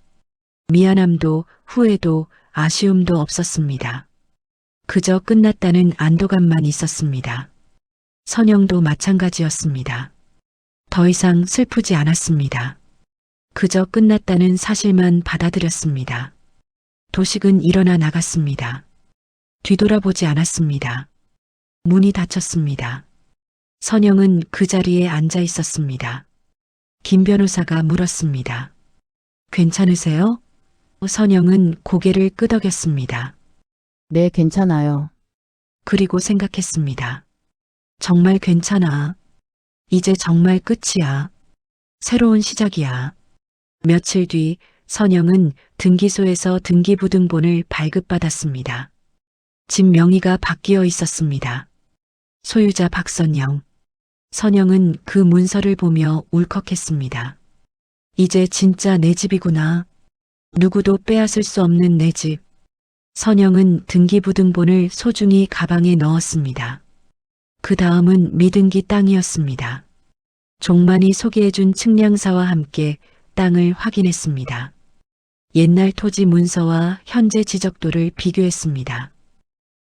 미안함도 후회도 아쉬움도 없었습니다. 그저 끝났다는 안도감만 있었습니다. 선영도 마찬가지였습니다. 더 이상 슬프지 않았습니다. 그저 끝났다는 사실만 받아들였습니다. 도식은 일어나 나갔습니다. 뒤돌아보지 않았습니다. 문이 닫혔습니다. 선영은 그 자리에 앉아 있었습니다. 김 변호사가 물었습니다. 괜찮으세요? 선영은 고개를 끄덕였습니다. 네, 괜찮아요. 그리고 생각했습니다. 정말 괜찮아. 이제 정말 끝이야. 새로운 시작이야. 며칠 뒤 선영은 등기소에서 등기부등본을 발급받았습니다. 집 명의가 바뀌어 있었습니다. 소유자 박선영. 선영은 그 문서를 보며 울컥했습니다. 이제 진짜 내 집이구나. 누구도 빼앗을 수 없는 내 집. 선영은 등기부등본을 소중히 가방에 넣었습니다. 그 다음은 미등기 땅이었습니다. 종만이 소개해준 측량사와 함께 땅을 확인했습니다. 옛날 토지 문서와 현재 지적도를 비교했습니다.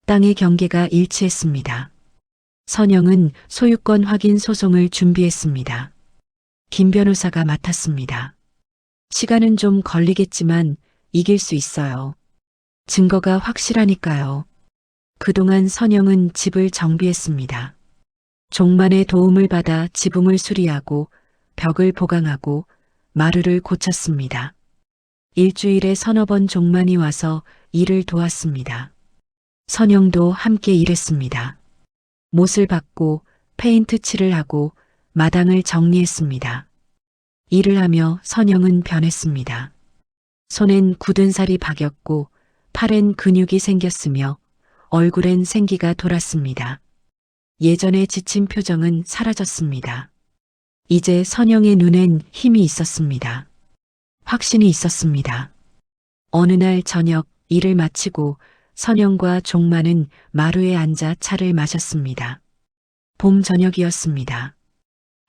땅의 경계가 일치했습니다. 선영은 소유권 확인 소송을 준비했습니다. 김 변호사가 맡았습니다. 시간은 좀 걸리겠지만 이길 수 있어요. 증거가 확실하니까요. 그동안 선영은 집을 정비했습니다. 종만의 도움을 받아 지붕을 수리하고 벽을 보강하고 마루를 고쳤습니다. 일주일에 서너 번 종만이 와서 일을 도왔습니다. 선영도 함께 일했습니다. 못을 박고 페인트 칠을 하고 마당을 정리했습니다. 일을 하며 선영은 변했습니다. 손엔 굳은 살이 박였고 팔엔 근육이 생겼으며 얼굴엔 생기가 돌았습니다. 예전의 지친 표정은 사라졌습니다. 이제 선영의 눈엔 힘이 있었습니다. 확신이 있었습니다. 어느 날 저녁 일을 마치고 선영과 종만은 마루에 앉아 차를 마셨습니다. 봄 저녁이었습니다.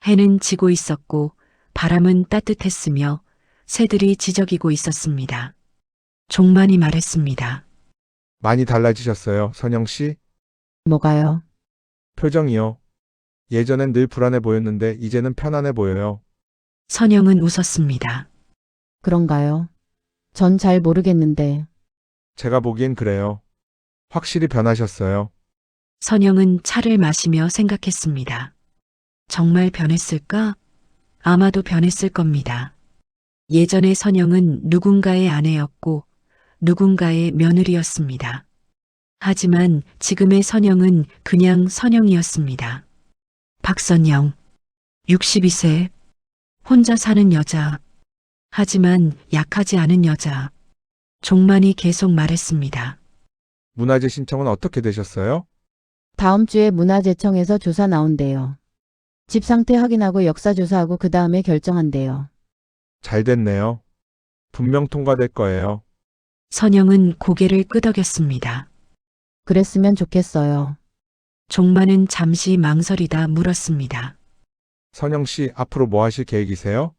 해는 지고 있었고 바람은 따뜻했으며 새들이 지저귀고 있었습니다. 종만이 말했습니다. 많이 달라지셨어요, 선영 씨? 뭐가요? 표정이요. 예전엔 늘 불안해 보였는데 이제는 편안해 보여요. 선영은 웃었습니다. 그런가요? 전 잘 모르겠는데. 제가 보기엔 그래요. 확실히 변하셨어요. 선영은 차를 마시며 생각했습니다. 정말 변했을까? 아마도 변했을 겁니다. 예전의 선영은 누군가의 아내였고 누군가의 며느리였습니다. 하지만 지금의 선영은 그냥 선영이었습니다. 박선영, 62세, 혼자 사는 여자, 하지만 약하지 않은 여자. 종만이 계속 말했습니다. 문화재 신청은 어떻게 되셨어요? 다음 주에 문화재청에서 조사 나온대요. 집 상태 확인하고 역사 조사하고 그 다음에 결정한대요. 잘 됐네요. 분명 통과될 거예요. 선영은 고개를 끄덕였습니다. 그랬으면 좋겠어요. 종만은 잠시 망설이다 물었습니다. 선영 씨, 앞으로 뭐 하실 계획이세요?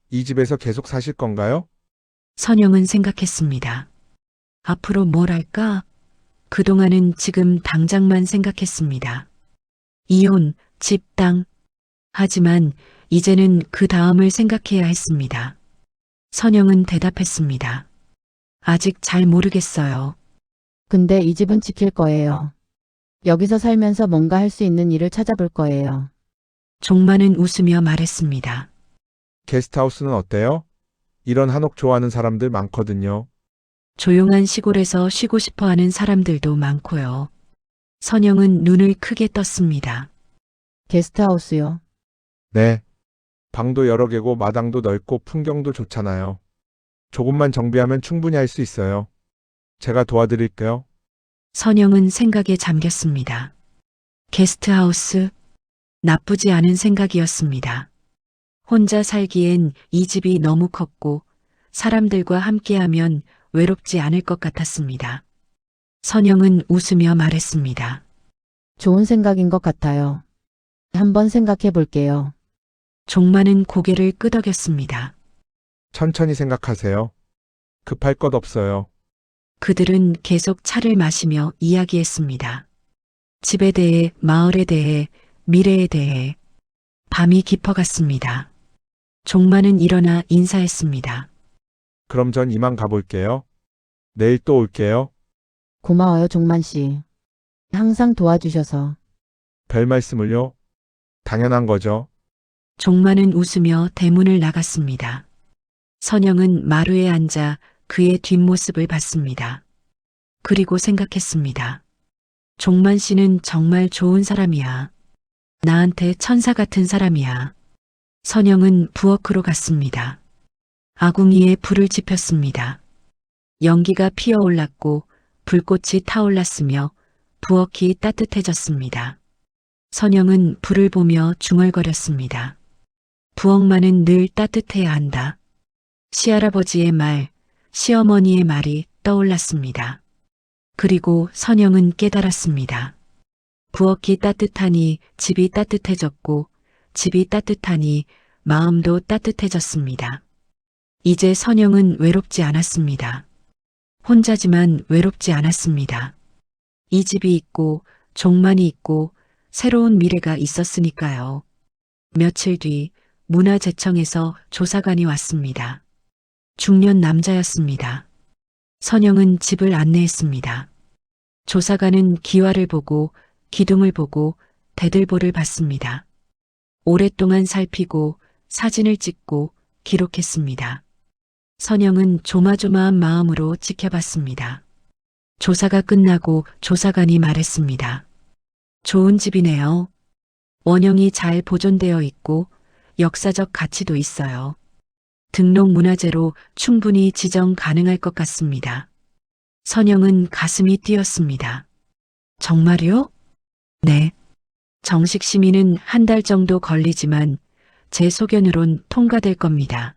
이 집에서 계속 사실 건가요? 선영은 생각했습니다. 앞으로 뭘 할까? 그동안은 지금 당장만 생각했습니다. 이혼, 집, 땅. 하지만 이제는 그 다음을 생각해야 했습니다. 선영은 대답했습니다. 아직 잘 모르겠어요. 근데 이 집은 지킬 거예요. 여기서 살면서 뭔가 할 수 있는 일을 찾아볼 거예요. 종만은 웃으며 말했습니다. 게스트하우스는 어때요? 이런 한옥 좋아하는 사람들 많거든요. 조용한 시골에서 쉬고 싶어 하는 사람들도 많고요. 선영은 눈을 크게 떴습니다. 게스트하우스요. 네. 방도 여러 개고 마당도 넓고 풍경도 좋잖아요. 조금만 정비하면 충분히 할 수 있어요. 제가 도와드릴게요. 선영은 생각에 잠겼습니다. 게스트하우스? 나쁘지 않은 생각이었습니다. 혼자 살기엔 이 집이 너무 컸고 사람들과 함께하면 외롭지 않을 것 같았습니다. 선영은 웃으며 말했습니다. 좋은 생각인 것 같아요. 한번 생각해 볼게요. 종만은 고개를 끄덕였습니다. 천천히 생각하세요. 급할 것 없어요. 그들은 계속 차를 마시며 이야기했습니다. 집에 대해, 마을에 대해, 미래에 대해. 밤이 깊어갔습니다. 종만은 일어나 인사했습니다. 그럼 전 이만 가볼게요. 내일 또 올게요. 고마워요, 종만 씨. 항상 도와주셔서. 별 말씀을요. 당연한 거죠. 종만은 웃으며 대문을 나갔습니다. 선영은 마루에 앉아 그의 뒷모습을 봤습니다. 그리고 생각했습니다. 종만 씨는 정말 좋은 사람이야. 나한테 천사 같은 사람이야. 선영은 부엌으로 갔습니다. 아궁이에 불을 지폈습니다. 연기가 피어올랐고 불꽃이 타올랐으며 부엌이 따뜻해졌습니다. 선영은 불을 보며 중얼거렸습니다. 부엌만은 늘 따뜻해야 한다. 시할아버지의 말, 시어머니의 말이 떠올랐습니다. 그리고 선영은 깨달았습니다. 부엌이 따뜻하니 집이 따뜻해졌고 집이 따뜻하니 마음도 따뜻해졌습니다. 이제 선영은 외롭지 않았습니다. 혼자지만 외롭지 않았습니다. 이 집이 있고 종만이 있고 새로운 미래가 있었으니까요. 며칠 뒤 문화재청에서 조사관이 왔습니다. 중년 남자였습니다. 선영은 집을 안내했습니다. 조사관은 기와를 보고 기둥을 보고 대들보를 받습니다. 오랫동안 살피고 사진을 찍고 기록했습니다. 선영은 조마조마한 마음으로 지켜봤습니다. 조사가 끝나고 조사관이 말했습니다. 좋은 집이네요. 원형이 잘 보존되어 있고 역사적 가치도 있어요. 등록문화재로 충분히 지정 가능할 것 같습니다. 선영은 가슴이 뛰었습니다. 정말요? 네. 정식 심의는 한 달 정도 걸리지만 제 소견으론 통과될 겁니다.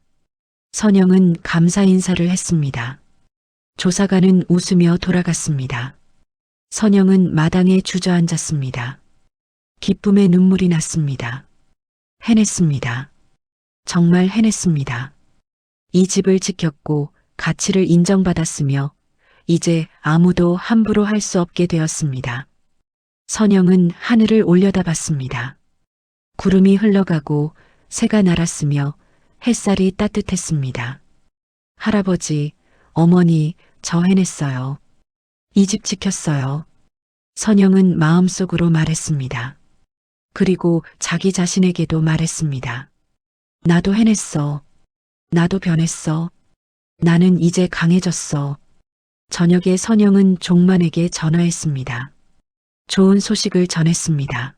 선영은 감사 인사를 했습니다. 조사관은 웃으며 돌아갔습니다. 선영은 마당에 주저앉았습니다. 기쁨의 눈물이 났습니다. 해냈습니다. 정말 해냈습니다. 이 집을 지켰고 가치를 인정받았으며 이제 아무도 함부로 할 수 없게 되었습니다. 선영은 하늘을 올려다봤습니다. 구름이 흘러가고 새가 날았으며 햇살이 따뜻했습니다. 할아버지, 어머니, 저 해냈어요. 이 집 지켰어요. 선영은 마음속으로 말했습니다. 그리고 자기 자신에게도 말했습니다. 나도 해냈어. 나도 변했어. 나는 이제 강해졌어. 저녁에 선영은 종만에게 전화했습니다. 좋은 소식을 전했습니다.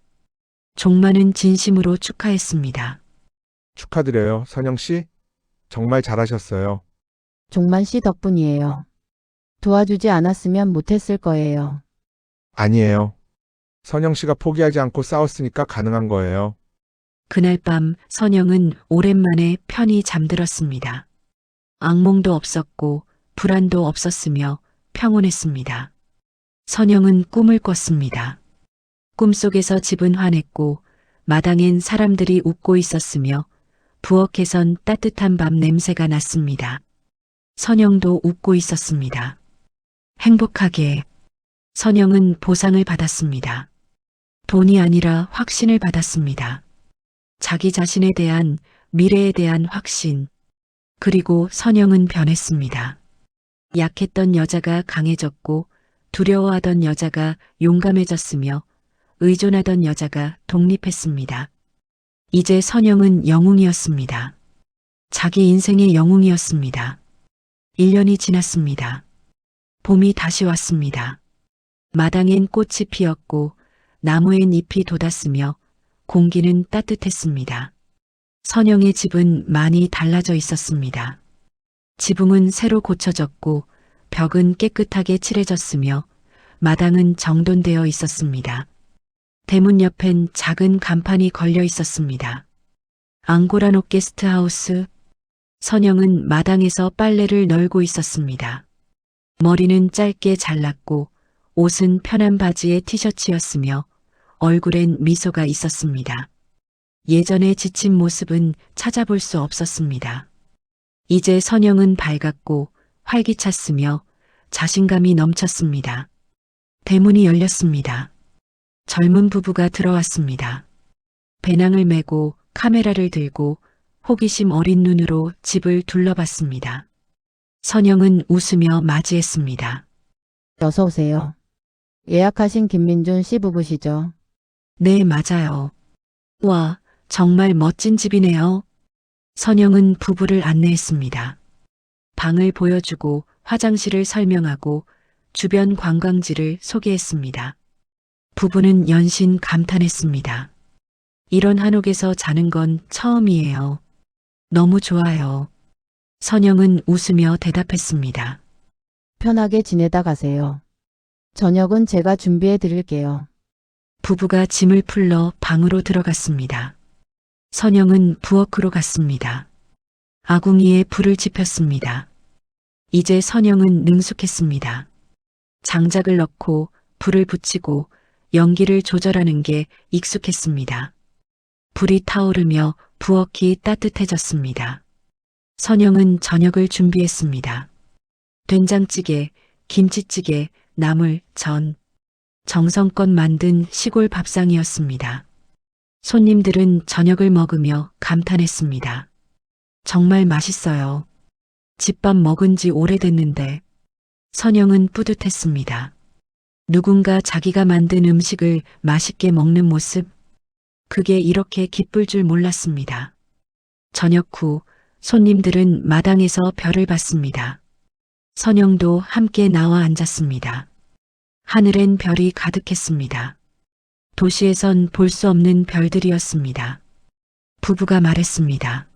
종만은 진심으로 축하했습니다. 축하드려요, 선영 씨. 정말 잘하셨어요. 종만 씨 덕분이에요. 도와주지 않았으면 못했을 거예요. 아니에요. 선영 씨가 포기하지 않고 싸웠으니까 가능한 거예요. 그날 밤 선영은 오랜만에 편히 잠들었습니다. 악몽도 없었고 불안도 없었으며 평온했습니다. 선영은 꿈을 꿨습니다. 꿈속에서 집은 환했고 마당엔 사람들이 웃고 있었으며 부엌에선 따뜻한 밥 냄새가 났습니다. 선영도 웃고 있었습니다. 행복하게. 선영은 보상을 받았습니다. 돈이 아니라 확신을 받았습니다. 자기 자신에 대한, 미래에 대한 확신. 그리고 선영은 변했습니다. 약했던 여자가 강해졌고 두려워하던 여자가 용감해졌으며 의존하던 여자가 독립했습니다. 이제 선영은 영웅이었습니다. 자기 인생의 영웅이었습니다. 1년이 지났습니다. 봄이 다시 왔습니다. 마당엔 꽃이 피었고 나무엔 잎이 돋았으며 공기는 따뜻했습니다. 선영의 집은 많이 달라져 있었습니다. 지붕은 새로 고쳐졌고 벽은 깨끗하게 칠해졌으며 마당은 정돈되어 있었습니다. 대문 옆엔 작은 간판이 걸려 있었습니다. 앙고라노 게스트하우스. 선영은 마당에서 빨래를 널고 있었습니다. 머리는 짧게 잘랐고 옷은 편한 바지에 티셔츠였으며 얼굴엔 미소가 있었습니다. 예전의 지친 모습은 찾아볼 수 없었습니다. 이제 선영은 밝았고 활기찼으며 자신감이 넘쳤습니다. 대문이 열렸습니다. 젊은 부부가 들어왔습니다. 배낭을 메고 카메라를 들고 호기심 어린 눈으로 집을 둘러봤습니다. 선영은 웃으며 맞이했습니다. 어서 오세요. 예약하신 김민준 씨 부부시죠? 네, 맞아요. 와, 정말 멋진 집이네요. 선영은 부부를 안내했습니다. 방을 보여주고 화장실을 설명하고 주변 관광지를 소개했습니다. 부부는 연신 감탄했습니다. 이런 한옥에서 자는 건 처음이에요. 너무 좋아요. 선영은 웃으며 대답했습니다. 편하게 지내다 가세요. 저녁은 제가 준비해 드릴게요. 부부가 짐을 풀러 방으로 들어갔습니다. 선영은 부엌으로 갔습니다. 아궁이에 불을 지폈습니다. 이제 선영은 능숙했습니다. 장작을 넣고 불을 붙이고 연기를 조절하는 게 익숙했습니다. 불이 타오르며 부엌이 따뜻해졌습니다. 선영은 저녁을 준비했습니다. 된장찌개, 김치찌개, 나물, 전. 정성껏 만든 시골 밥상이었습니다. 손님들은 저녁을 먹으며 감탄했습니다. 정말 맛있어요. 집밥 먹은 지 오래됐는데. 선영은 뿌듯했습니다. 누군가 자기가 만든 음식을 맛있게 먹는 모습, 그게 이렇게 기쁠 줄 몰랐습니다. 저녁 후 손님들은 마당에서 별을 봤습니다. 선영도 함께 나와 앉았습니다. 하늘엔 별이 가득했습니다. 도시에선 볼 수 없는 별들이었습니다. 부부가 말했습니다.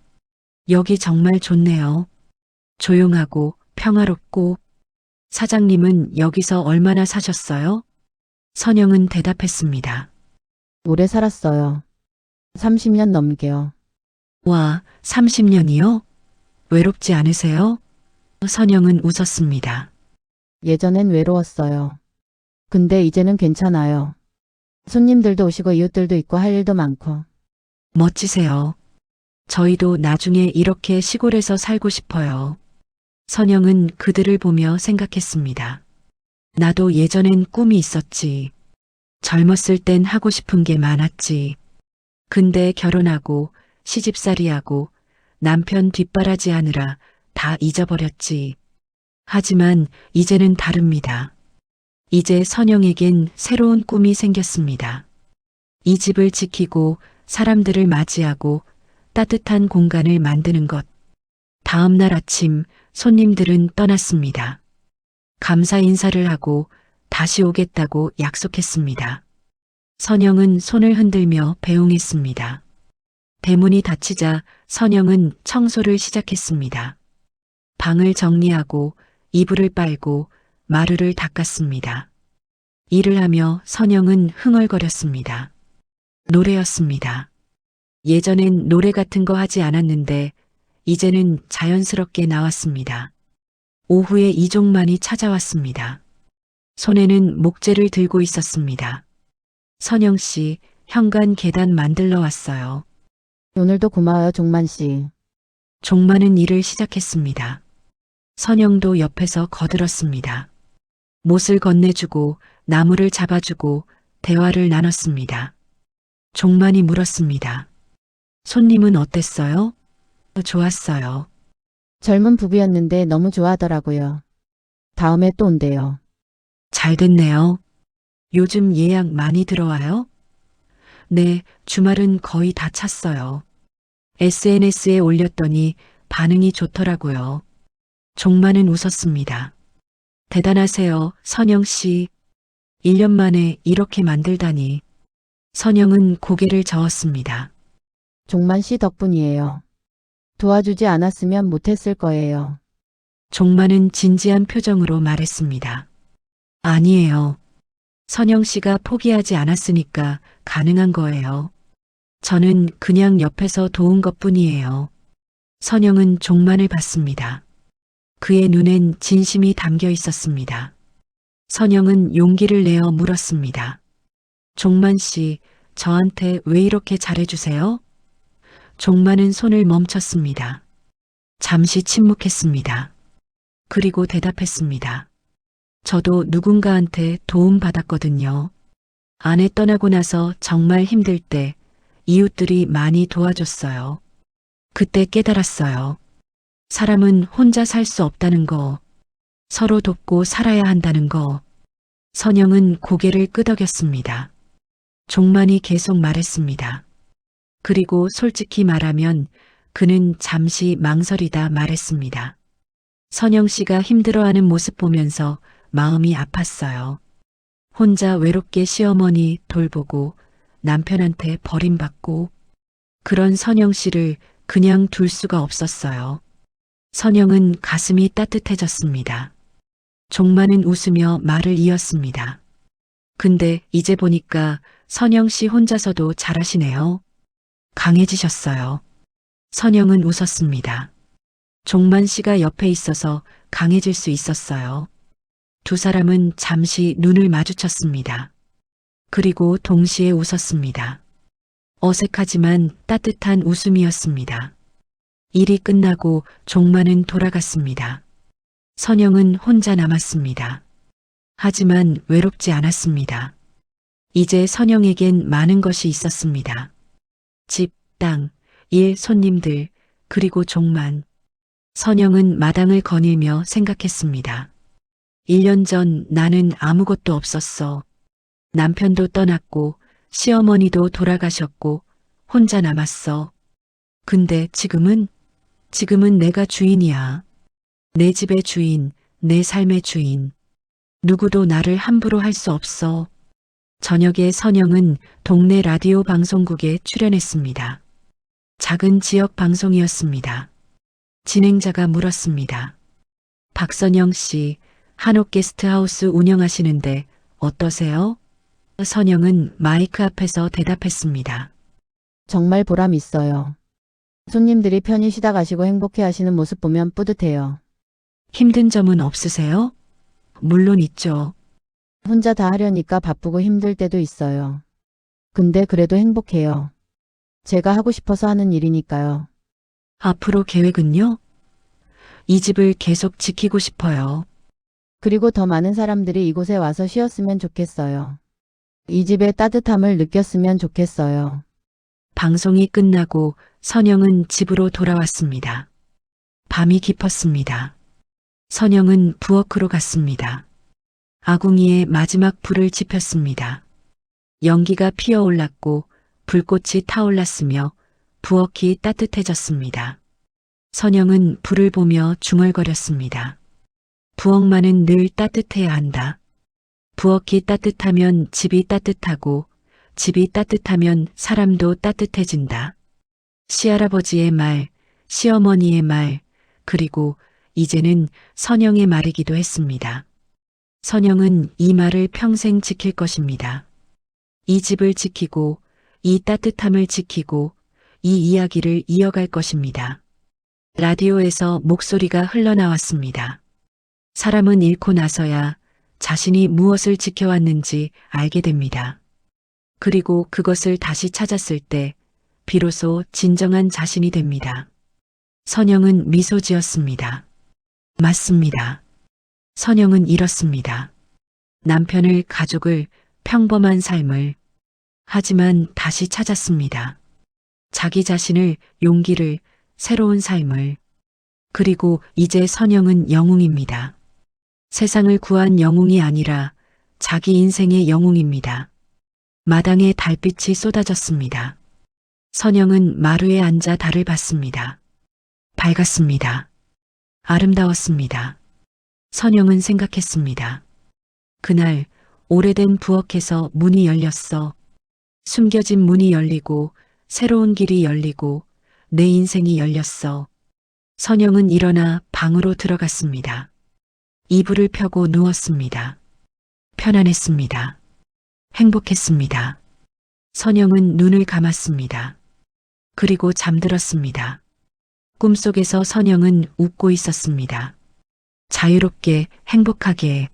여기 정말 좋네요. 조용하고 평화롭고. 사장님은 여기서 얼마나 사셨어요? 선영은 대답했습니다. 오래 살았어요. 30년 넘게요. 와, 30년이요? 외롭지 않으세요? 선영은 웃었습니다. 예전엔 외로웠어요. 근데 이제는 괜찮아요. 손님들도 오시고 이웃들도 있고 할 일도 많고. 멋지세요. 저희도 나중에 이렇게 시골에서 살고 싶어요. 선영은 그들을 보며 생각했습니다. 나도 예전엔 꿈이 있었지. 젊었을 땐 하고 싶은 게 많았지. 근데 결혼하고 시집살이하고 남편 뒷바라지 하느라 다 잊어버렸지. 하지만 이제는 다릅니다. 이제 선영에겐 새로운 꿈이 생겼습니다. 이 집을 지키고 사람들을 맞이하고 따뜻한 공간을 만드는 것. 다음 날 아침 손님들은 떠났습니다. 감사 인사를 하고 다시 오겠다고 약속했습니다. 선영은 손을 흔들며 배웅했습니다. 대문이 닫히자 선영은 청소를 시작했습니다. 방을 정리하고 이불을 빨고 마루를 닦았습니다. 일을 하며 선영은 흥얼거렸습니다. 노래였습니다. 예전엔 노래 같은 거 하지 않았는데 이제는 자연스럽게 나왔습니다. 오후에 이종만이 찾아왔습니다. 손에는 목재를 들고 있었습니다. 선영 씨, 현관 계단 만들러 왔어요. 오늘도 고마워요, 종만 씨. 종만은 일을 시작했습니다. 선영도 옆에서 거들었습니다. 못을 건네주고 나무를 잡아주고 대화를 나눴습니다. 종만이 물었습니다. 손님은 어땠어요? 좋았어요. 젊은 부부였는데 너무 좋아하더라고요. 다음에 또 온대요. 잘 됐네요. 요즘 예약 많이 들어와요? 네, 주말은 거의 다 찼어요. SNS에 올렸더니 반응이 좋더라고요. 종만은 웃었습니다. 대단하세요, 선영 씨. 1년 만에 이렇게 만들다니. 선영은 고개를 저었습니다. 종만 씨 덕분이에요. 도와주지 않았으면 못했을 거예요. 종만은 진지한 표정으로 말했습니다. 아니에요. 선영 씨가 포기하지 않았으니까 가능한 거예요. 저는 그냥 옆에서 도운 것뿐이에요. 선영은 종만을 봤습니다. 그의 눈엔 진심이 담겨 있었습니다. 선영은 용기를 내어 물었습니다. 종만 씨, 저한테 왜 이렇게 잘해주세요? 종만은 손을 멈췄습니다. 잠시 침묵했습니다. 그리고 대답했습니다. 저도 누군가한테 도움받았거든요. 아내 떠나고 나서 정말 힘들 때 이웃들이 많이 도와줬어요. 그때 깨달았어요. 사람은 혼자 살 수 없다는 거, 서로 돕고 살아야 한다는 거. 선영은 고개를 끄덕였습니다. 종만이 계속 말했습니다. 그리고 솔직히 말하면 그는 잠시 망설이다 말했습니다. 선영 씨가 힘들어하는 모습 보면서 마음이 아팠어요. 혼자 외롭게 시어머니 돌보고 남편한테 버림받고 그런 선영 씨를 그냥 둘 수가 없었어요. 선영은 가슴이 따뜻해졌습니다. 종만은 웃으며 말을 이었습니다. 근데 이제 보니까 선영 씨 혼자서도 잘하시네요. 강해지셨어요. 선영은 웃었습니다. 종만 씨가 옆에 있어서 강해질 수 있었어요. 두 사람은 잠시 눈을 마주쳤습니다. 그리고 동시에 웃었습니다. 어색하지만 따뜻한 웃음이었습니다. 일이 끝나고 종만은 돌아갔습니다. 선영은 혼자 남았습니다. 하지만 외롭지 않았습니다. 이제 선영에겐 많은 것이 있었습니다. 집, 땅, 일, 손님들, 그리고 종만. 선영은 마당을 거닐며 생각했습니다. 1년 전 나는 아무것도 없었어. 남편도 떠났고 시어머니도 돌아가셨고 혼자 남았어. 근데 지금은 내가 주인이야. 내 집의 주인, 내 삶의 주인. 누구도 나를 함부로 할 수 없어. 저녁에 선영은 동네 라디오 방송국에 출연했습니다. 작은 지역 방송이었습니다. 진행자가 물었습니다. 박선영 씨, 한옥 게스트하우스 운영하시는데 어떠세요? 선영은 마이크 앞에서 대답했습니다. 정말 보람 있어요. 손님들이 편히 쉬다 가시고 행복해 하시는 모습 보면 뿌듯해요. 힘든 점은 없으세요? 물론 있죠. 혼자 다 하려니까 바쁘고 힘들 때도 있어요. 근데 그래도 행복해요. 제가 하고 싶어서 하는 일이니까요. 앞으로 계획은요? 이 집을 계속 지키고 싶어요. 그리고 더 많은 사람들이 이곳에 와서 쉬었으면 좋겠어요. 이 집의 따뜻함을 느꼈으면 좋겠어요. 방송이 끝나고 선영은 집으로 돌아왔습니다. 밤이 깊었습니다. 선영은 부엌으로 갔습니다. 아궁이에 마지막 불을 지폈습니다. 연기가 피어올랐고 불꽃이 타올랐으며 부엌이 따뜻해졌습니다. 선영은 불을 보며 중얼거렸습니다. 부엌만은 늘 따뜻해야 한다. 부엌이 따뜻하면 집이 따뜻하고 집이 따뜻하면 사람도 따뜻해진다. 시할아버지의 말, 시어머니의 말, 그리고 이제는 선영의 말이기도 했습니다. 선영은 이 말을 평생 지킬 것입니다. 이 집을 지키고 이 따뜻함을 지키고 이 이야기를 이어갈 것입니다. 라디오에서 목소리가 흘러나왔습니다. 사람은 잃고 나서야 자신이 무엇을 지켜왔는지 알게 됩니다. 그리고 그것을 다시 찾았을 때 비로소 진정한 자신이 됩니다. 선영은 미소 지었습니다. 맞습니다. 선영은 잃었습니다. 남편을, 가족을, 평범한 삶을. 하지만 다시 찾았습니다. 자기 자신을, 용기를, 새로운 삶을. 그리고 이제 선영은 영웅입니다. 세상을 구한 영웅이 아니라 자기 인생의 영웅입니다. 마당에 달빛이 쏟아졌습니다. 선영은 마루에 앉아 달을 봤습니다. 밝았습니다. 아름다웠습니다. 선영은 생각했습니다. 그날 오래된 부엌에서 문이 열렸어. 숨겨진 문이 열리고 새로운 길이 열리고 내 인생이 열렸어. 선영은 일어나 방으로 들어갔습니다. 이불을 펴고 누웠습니다. 편안했습니다. 행복했습니다. 선영은 눈을 감았습니다. 그리고 잠들었습니다. 꿈속에서 선영은 웃고 있었습니다. 자유롭게, 행복하게.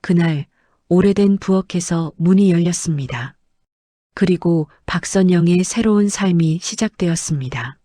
그날 오래된 부엌에서 문이 열렸습니다. 그리고 박선영의 새로운 삶이 시작되었습니다.